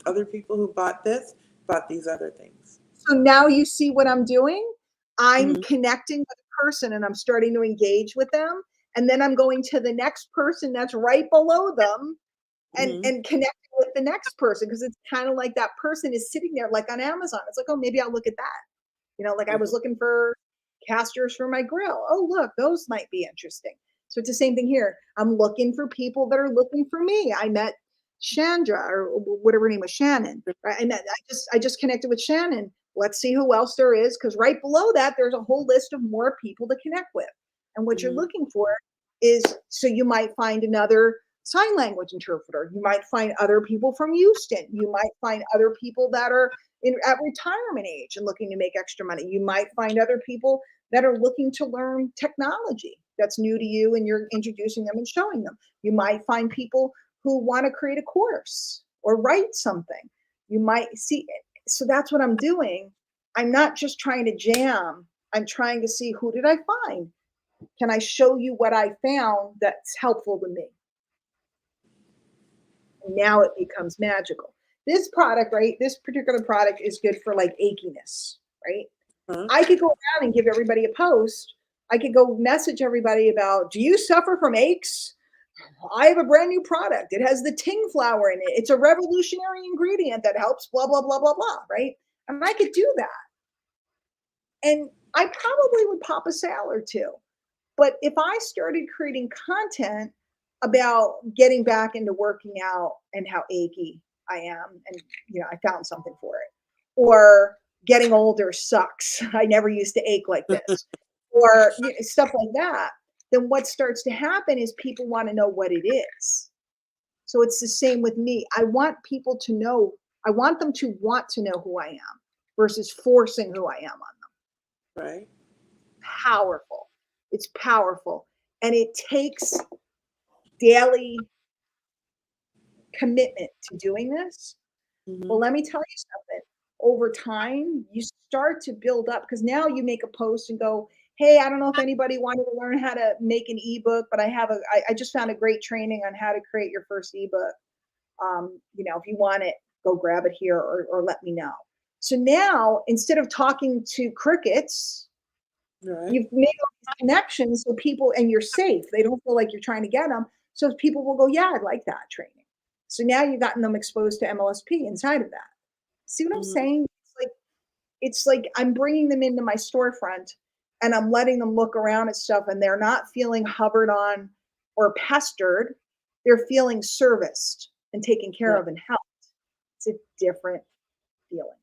[SPEAKER 2] other people who bought this bought these other things.
[SPEAKER 1] So now you see what I'm doing. I'm
[SPEAKER 2] Mm-hmm.
[SPEAKER 1] connecting with a person and I'm starting to engage with them. And then I'm going to the next person that's right below them and
[SPEAKER 2] Mm-hmm.
[SPEAKER 1] and connecting with the next person because it's kind of like that person is sitting there like on Amazon. It's like, oh, maybe I'll look at that. Like I was
[SPEAKER 2] Mm-hmm.
[SPEAKER 1] looking for casters for my grill. Oh, look, those might be interesting. So it's the same thing here. I'm looking for people that are looking for me. I met Chandra or whatever her name was, Shannon. Right? I just connected with Shannon. Let's see who else there is because right below that there's a whole list of more people to connect with. And what you're
[SPEAKER 2] Mm-hmm.
[SPEAKER 1] looking for is so you might find another sign language interpreter. You might find other people from Houston. You might find other people that are at retirement age and looking to make extra money. You might find other people that are looking to learn technology that's new to you and you're introducing them and showing them. You might find people who want to create a course or write something. You might see it. So that's what I'm doing. I'm not just trying to jam. I'm trying to see who did I find? Can I show you what I found that's helpful to me? Now it becomes magical. This product, right? This particular product is good for like achiness, right?
[SPEAKER 2] Huh?
[SPEAKER 1] I could go around and give everybody a post. I could go message everybody about, do you suffer from aches? I have a brand new product. It has the ting flower in it. It's a revolutionary ingredient that helps blah, blah, blah, blah, blah, right? And I could do that. And I probably would pop a sale or two. But if I started creating content about getting back into working out and how achy I am, and I found something for it, or getting older sucks. I never used to ache like this, or stuff like that. Then what starts to happen is people want to know what it is. So it's the same with me. I want people to know. I want them to want to know who I am versus forcing who I am on them.
[SPEAKER 2] Right.
[SPEAKER 1] Powerful. It's powerful. And it takes daily commitment to doing this. Well,
[SPEAKER 2] Mm-hmm.
[SPEAKER 1] let me tell you something. Over time, you start to build up because now you make a post and go, hey, I don't know if anybody wanted to learn how to make an ebook, but I just found a great training on how to create your first ebook. If you want it, go grab it here or let me know. So now instead of talking to crickets,
[SPEAKER 2] Right.
[SPEAKER 1] you've made all these connections so people, and you're safe. They don't feel like you're trying to get them. So people will go, yeah, I'd like that training. So now you've gotten them exposed to MLSP inside of that. See what I'm
[SPEAKER 2] Mhm.
[SPEAKER 1] saying? It's like I'm bringing them into my storefront and I'm letting them look around at stuff and they're not feeling hovered on or pestered. They're feeling serviced and taken care
[SPEAKER 2] Right.
[SPEAKER 1] of and helped. It's a different feeling.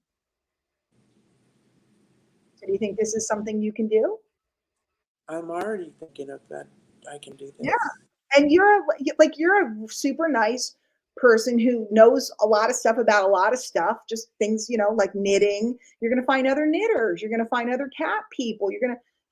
[SPEAKER 1] So do you think this is something you can do?
[SPEAKER 2] I'm already thinking of that. I can do
[SPEAKER 1] Yeah.
[SPEAKER 2] this.
[SPEAKER 1] And you're a super nice person who knows a lot of stuff about a lot of stuff, just things, like knitting. You're going to find other knitters. You're going to find other cat people.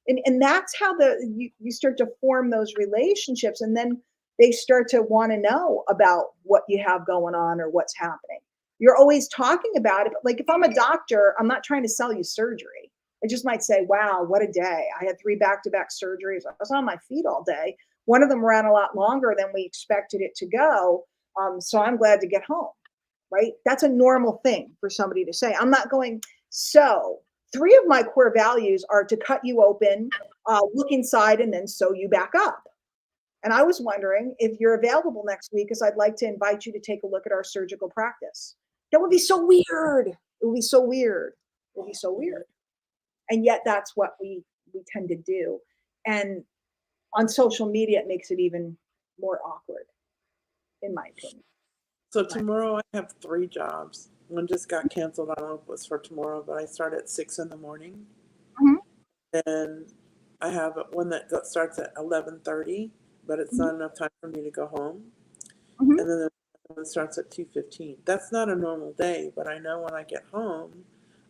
[SPEAKER 1] And that's how you start to form those relationships. And then they start to want to know about what you have going on or what's happening. You're always talking about it. But like if I'm a doctor, I'm not trying to sell you surgery. I just might say, wow, what a day. I had 3 back-to-back surgeries. I was on my feet all day. One of them ran a lot longer than we expected it to go. So I'm glad to get home, right? That's a normal thing for somebody to say. I'm not going, so 3 of my core values are to cut you open, look inside, and then sew you back up. And I was wondering if you're available next week, because I'd like to invite you to take a look at our surgical practice. That would be so weird. It would be so weird. It would be so
[SPEAKER 2] Mhm.
[SPEAKER 1] weird. And yet that's what we tend to do. And on social media, it makes it even more awkward, in my opinion.
[SPEAKER 2] So
[SPEAKER 1] My
[SPEAKER 2] tomorrow I have 3 jobs. One just got canceled. I don't know if it was for tomorrow, but I start at 6 in the morning.
[SPEAKER 1] opinion.
[SPEAKER 2] And I have one that starts at 11:30, but it's
[SPEAKER 1] Mhm,
[SPEAKER 2] not enough time for me to go home.
[SPEAKER 1] mhm,
[SPEAKER 2] And then the one that starts at 2:15. That's not a normal day, but I know when I get home,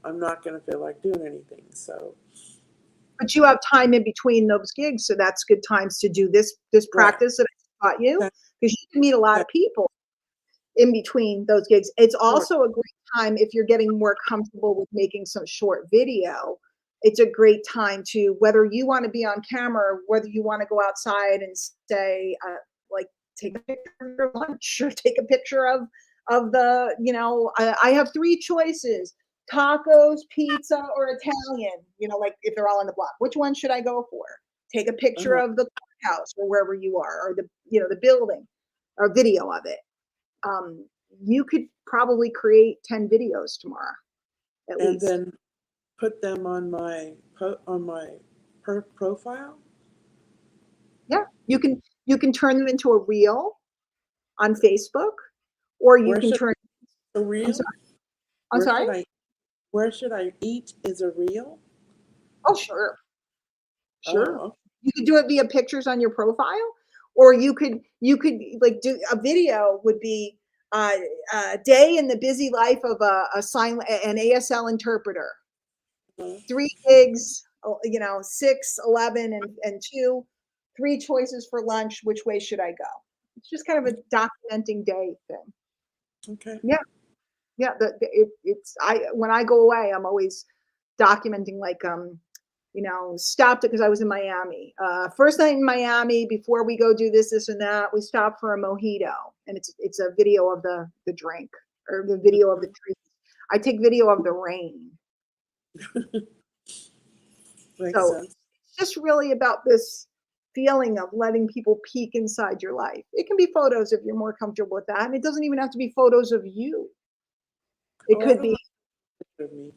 [SPEAKER 2] I'm not going to feel like doing anything. So,
[SPEAKER 1] but you have time in between those gigs, so that's good times to do this
[SPEAKER 2] right.
[SPEAKER 1] practice that I taught you,
[SPEAKER 2] Okay.
[SPEAKER 1] because you can meet a lot
[SPEAKER 2] Okay.
[SPEAKER 1] of people in between those gigs. It's
[SPEAKER 2] Sure.
[SPEAKER 1] also a great time if you're getting more comfortable with making some short video. It's a great time to, whether you want to be on camera or whether you want to go outside and say, like, take a picture of your lunch or take a picture of I have 3 choices: tacos, pizza, or Italian. Like if they're all on the block, which one should I go for? Take a picture
[SPEAKER 2] Uh-huh.
[SPEAKER 1] of the courthouse or wherever you are, or the building, or video of it. um, you could probably create 10 videos tomorrow, at
[SPEAKER 2] And
[SPEAKER 1] least.
[SPEAKER 2] then put them on my profile.
[SPEAKER 1] Yeah, you can turn them into a reel on Facebook, or you
[SPEAKER 2] Where
[SPEAKER 1] can
[SPEAKER 2] should
[SPEAKER 1] turn.
[SPEAKER 2] a
[SPEAKER 1] I'm
[SPEAKER 2] reel?
[SPEAKER 1] sorry. I'm
[SPEAKER 2] Where
[SPEAKER 1] sorry.
[SPEAKER 2] should I where should I eat is a reel?
[SPEAKER 1] Oh, sure, sure.
[SPEAKER 2] Oh,
[SPEAKER 1] You could do it via pictures on your profile, or you could like do a video. Would be uh, a day in the busy life of an ASL interpreter.
[SPEAKER 2] okay.
[SPEAKER 1] 3 gigs, 6, 11, and 2. 3 choices for lunch. Which way should I go? It's just kind of a documenting day thing.
[SPEAKER 2] Okay.
[SPEAKER 1] Yeah, yeah. It's when I go away, I'm always documenting, like, stopped it because I was in Miami. First night in Miami, before we go do this and that, we stopped for a mojito, and it's a video of the drink, or the video of the trees. I take video of the rain.
[SPEAKER 2] Makes
[SPEAKER 1] So
[SPEAKER 2] sense.
[SPEAKER 1] it's just really about this feeling of letting people peek inside your life. It can be photos if you're more comfortable with that. And it doesn't even have to be photos of you. It
[SPEAKER 2] Oh, I
[SPEAKER 1] could
[SPEAKER 2] don't
[SPEAKER 1] be,
[SPEAKER 2] have a picture of me.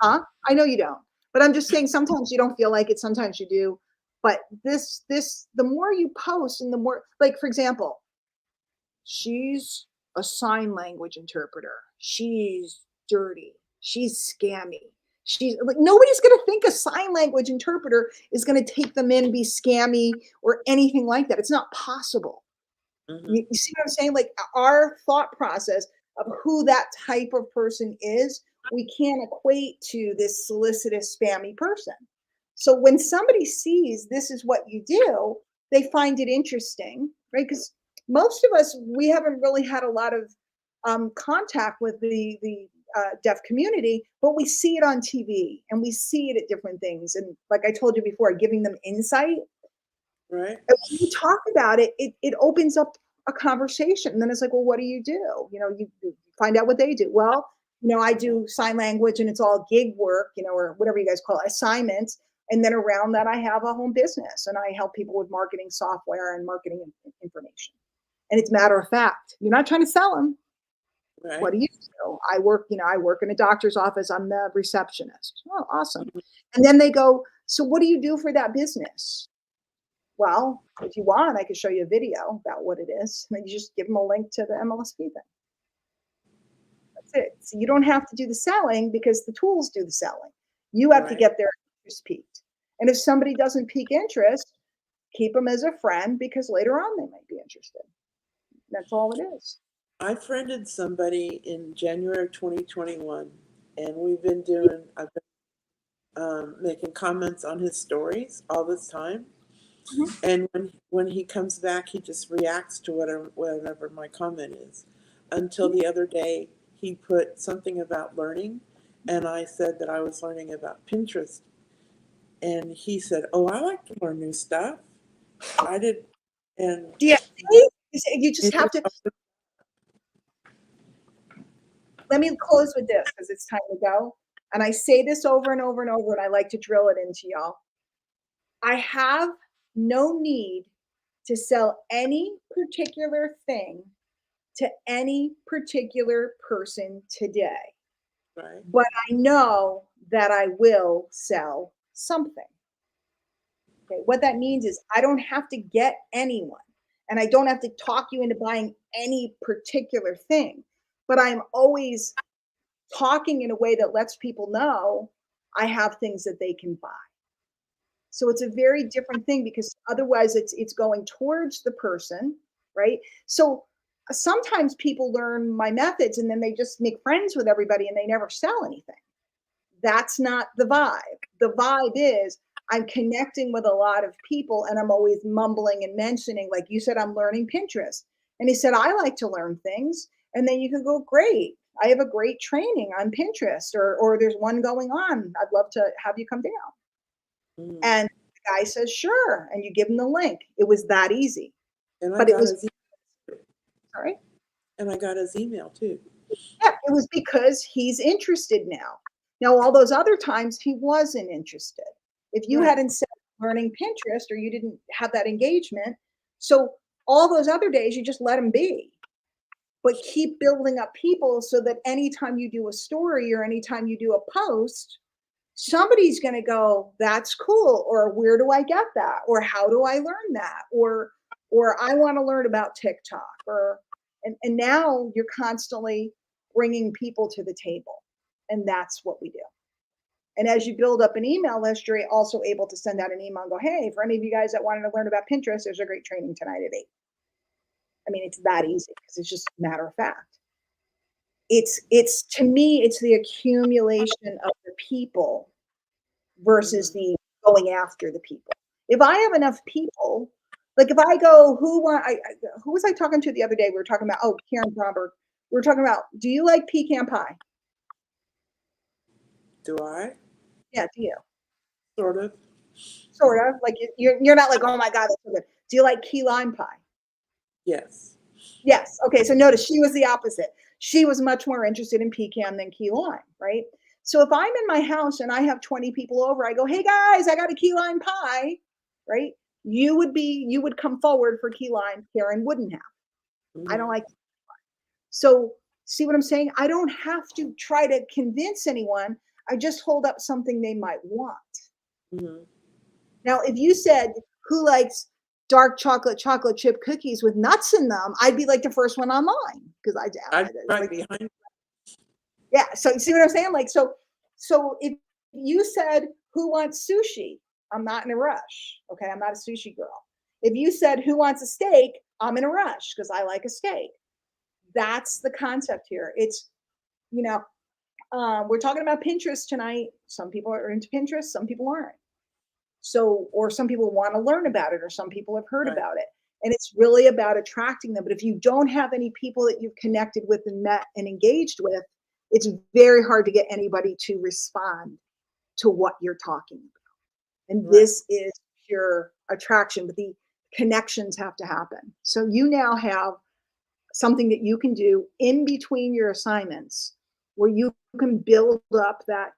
[SPEAKER 1] huh? I know you don't. But I'm just saying, sometimes you don't feel like it, sometimes you do. But the more you post, and the more, like, for example, she's a sign language interpreter. She's dirty. She's scammy. She's like, nobody's going to think a sign language interpreter is going to take them in, be scammy, or anything like that. It's not possible.
[SPEAKER 2] Hmm.
[SPEAKER 1] You see what I'm saying? Like, our thought process of who that type of person is, we can't equate to this solicitous, spammy person. So when somebody sees this is what you do, they find it interesting, right? Because most of us, we haven't really had a lot of contact with the deaf community, but we see it on TV and we see it at different things. And like I told you before, giving them insight,
[SPEAKER 2] Right?
[SPEAKER 1] when you talk about it, it opens up a conversation. And then it's like, well, what do? You find out what they do. Well, I do sign language and it's all gig work, or whatever you guys call it, assignments. And then around that, I have a home business and I help people with marketing software and marketing information. And it's matter of fact, you're not trying to sell them.
[SPEAKER 2] Right.
[SPEAKER 1] What do you do? I work in a doctor's office. I'm the receptionist. Oh, awesome. And then they go, so what do you do for that business? Well, if you want, I could show you a video about what it is. And then you just give them a link to the MLSP thing. That's it. So you don't have to do the selling because the tools do the selling. You have to get their interest piqued. And if somebody doesn't pique interest, keep them as a friend because later on they might be interested. That's all it is.
[SPEAKER 2] I friended somebody in January of 2021, and I've been making comments on his stories all this time.
[SPEAKER 1] Mhm.
[SPEAKER 2] And when he comes back, he just reacts to whatever my comment is. Until the other day, he put something about learning, and I said that I was learning about Pinterest. And he said, "Oh, I like to learn new stuff." I did, and
[SPEAKER 1] Yeah, you just
[SPEAKER 2] it
[SPEAKER 1] have
[SPEAKER 2] just
[SPEAKER 1] to. Let me close with this because it's time to go. And I say this over and over and over, and I like to drill it into y'all. I have no need to sell any particular thing to any particular person today,
[SPEAKER 2] right,
[SPEAKER 1] but I know that I will sell something. Okay, what that means is I don't have to get anyone and I don't have to talk you into buying any particular thing, but I'm always talking in a way that lets people know I have things that they can buy. So it's a very different thing because otherwise it's going towards the person, right? So sometimes people learn my methods and then they just make friends with everybody and they never sell anything. That's not the vibe. The vibe is I'm connecting with a lot of people and I'm always mumbling and mentioning, like you said, I'm learning Pinterest. And he said, I like to learn things. And then you can go, great. I have a great training on Pinterest, or there's one going on. I'd love to have you come down.
[SPEAKER 2] mm.
[SPEAKER 1] And the guy says, sure. And you give him the link. It was that easy.
[SPEAKER 2] And I
[SPEAKER 1] But it
[SPEAKER 2] got
[SPEAKER 1] was,
[SPEAKER 2] his
[SPEAKER 1] sorry.
[SPEAKER 2] and I got his email too.
[SPEAKER 1] Yeah, it was because he's interested now. Now, all those other times he wasn't interested. If you
[SPEAKER 2] Right.
[SPEAKER 1] hadn't said learning Pinterest or you didn't have that engagement, so all those other days you just let him be. But keep building up people so that anytime you do a story or anytime you do a post, somebody's going to go, that's cool, or where do I get that, or how do I learn that, or I want to learn about TikTok, or and now you're constantly bringing people to the table, and that's what we do. And as you build up an email list, you're also able to send out an email and go, hey, for any of you guys that wanted to learn about Pinterest, there's a great training tonight at 8. I mean, it's that easy because it's just a matter of fact. It's to me, it's the accumulation of the people versus
[SPEAKER 2] Mm-hmm.
[SPEAKER 1] the going after the people. If I have enough people, like if I go, who was I talking to the other day? We were talking about, oh, Karen Bromberg. We were talking about, do you like pecan pie?
[SPEAKER 2] Do I?
[SPEAKER 1] Yeah, do you?
[SPEAKER 2] Sort of.
[SPEAKER 1] Sort of. Like you're not like, oh my God, that's so good. Do you like key lime pie?
[SPEAKER 2] Yes.
[SPEAKER 1] Yes. Okay. So notice she was the opposite. She was much more interested in pecan than key lime, right? So if I'm in my house and I have 20 people over, I go, hey guys, I got a key lime pie, right? You would come forward for key lime. Karen wouldn't have. I don't
[SPEAKER 2] Mm-hmm.
[SPEAKER 1] like. So see what I'm saying? I don't have to try to convince anyone. I just hold up something they might want.
[SPEAKER 2] Mm-hmm.
[SPEAKER 1] Now, if you said, who likes dark chocolate chip cookies with nuts in them, I'd be like the first one online because
[SPEAKER 2] I'd be right
[SPEAKER 1] like,
[SPEAKER 2] behind.
[SPEAKER 1] yeah. So you see what I'm saying? Like, so if you said, who wants sushi? I'm not in a rush. Okay. I'm not a sushi girl. If you said, who wants a steak? I'm in a rush because I like a steak. That's the concept here. It's, you know, we're talking about Pinterest tonight. Some people are into Pinterest, some people aren't. So, or some people want to learn about it, or some people have heard
[SPEAKER 2] Right.
[SPEAKER 1] about it. And it's really about attracting them. But if you don't have any people that you've connected with and met and engaged with, it's very hard to get anybody to respond to what you're talking about. And
[SPEAKER 2] Right.
[SPEAKER 1] this is pure attraction, but the connections have to happen. So you now have something that you can do in between your assignments where you can build up that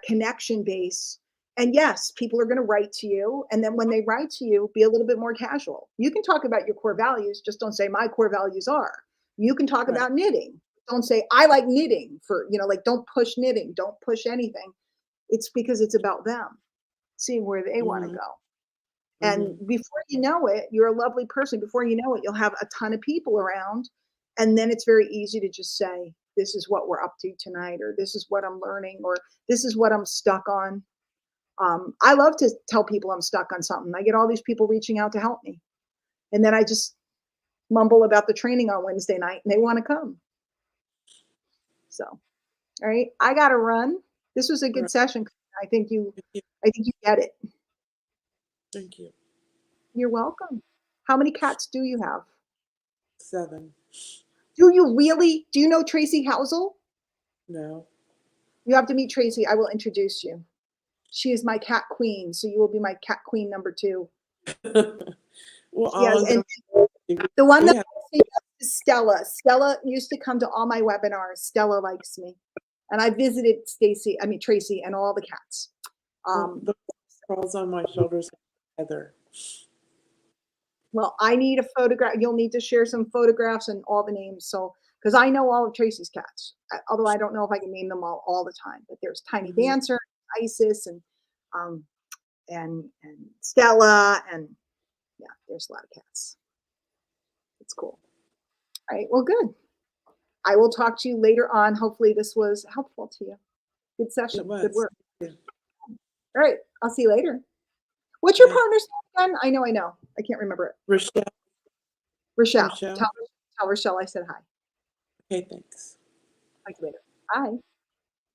[SPEAKER 1] connection base And yes, people are going to write to you. And then when they write to you, be a little bit more casual. You can talk about your core values, just don't say my core values are. You can talk
[SPEAKER 2] Right.
[SPEAKER 1] about knitting. Don't say I like knitting for, like don't push knitting, don't push anything. It's because it's about them, seeing where they want to
[SPEAKER 2] Mhm.
[SPEAKER 1] go. And
[SPEAKER 2] Mhm.
[SPEAKER 1] before you know it, you're a lovely person. Before you know it, you'll have a ton of people around. And then it's very easy to just say, this is what we're up to tonight, or this is what I'm learning, or this is what I'm stuck on. I love to tell people I'm stuck on something. I get all these people reaching out to help me. And then I just mumble about the training on Wednesday night and they want to come. So, all right, I got to run. This was a
[SPEAKER 2] All
[SPEAKER 1] good
[SPEAKER 2] right.
[SPEAKER 1] session. I think you,
[SPEAKER 2] Thank you.
[SPEAKER 1] I think you get it.
[SPEAKER 2] Thank you.
[SPEAKER 1] You're welcome. How many cats do you have?
[SPEAKER 2] 7.
[SPEAKER 1] Do you really? Do you know Tracy Housel?
[SPEAKER 2] No.
[SPEAKER 1] You have to meet Tracy. I will introduce you. She is my cat queen. So you will be my cat queen number 2.
[SPEAKER 2] Well,
[SPEAKER 1] Yes.
[SPEAKER 2] all of
[SPEAKER 1] And
[SPEAKER 2] them.
[SPEAKER 1] the one
[SPEAKER 2] We
[SPEAKER 1] that
[SPEAKER 2] have.
[SPEAKER 1] is Stella. Stella used to come to all my webinars. Stella likes me. And I visited Tracy and all the cats.
[SPEAKER 2] The crawls on my shoulders. Heather.
[SPEAKER 1] Well, I need a photograph. You'll need to share some photographs and all the names. So, because I know all of Tracy's cats, although I don't know if I can name them all the time. But there's Tiny
[SPEAKER 2] Mhm.
[SPEAKER 1] Dancer, Isis, um, and Stella, and yeah, there's a lot of cats. It's cool. All right. Well, good. I will talk to you later on. Hopefully, this was helpful to you. Good
[SPEAKER 2] It
[SPEAKER 1] session. Good
[SPEAKER 2] was.
[SPEAKER 1] work.
[SPEAKER 2] Yeah.
[SPEAKER 1] All right. I'll see you later. What's your
[SPEAKER 2] Okay.
[SPEAKER 1] partner's name again? I know. I can't remember it.
[SPEAKER 2] Rochelle.
[SPEAKER 1] Rochelle.
[SPEAKER 2] Rochelle.
[SPEAKER 1] Tell Rochelle I said hi.
[SPEAKER 2] Okay, thanks.
[SPEAKER 1] Talk to you later. Bye.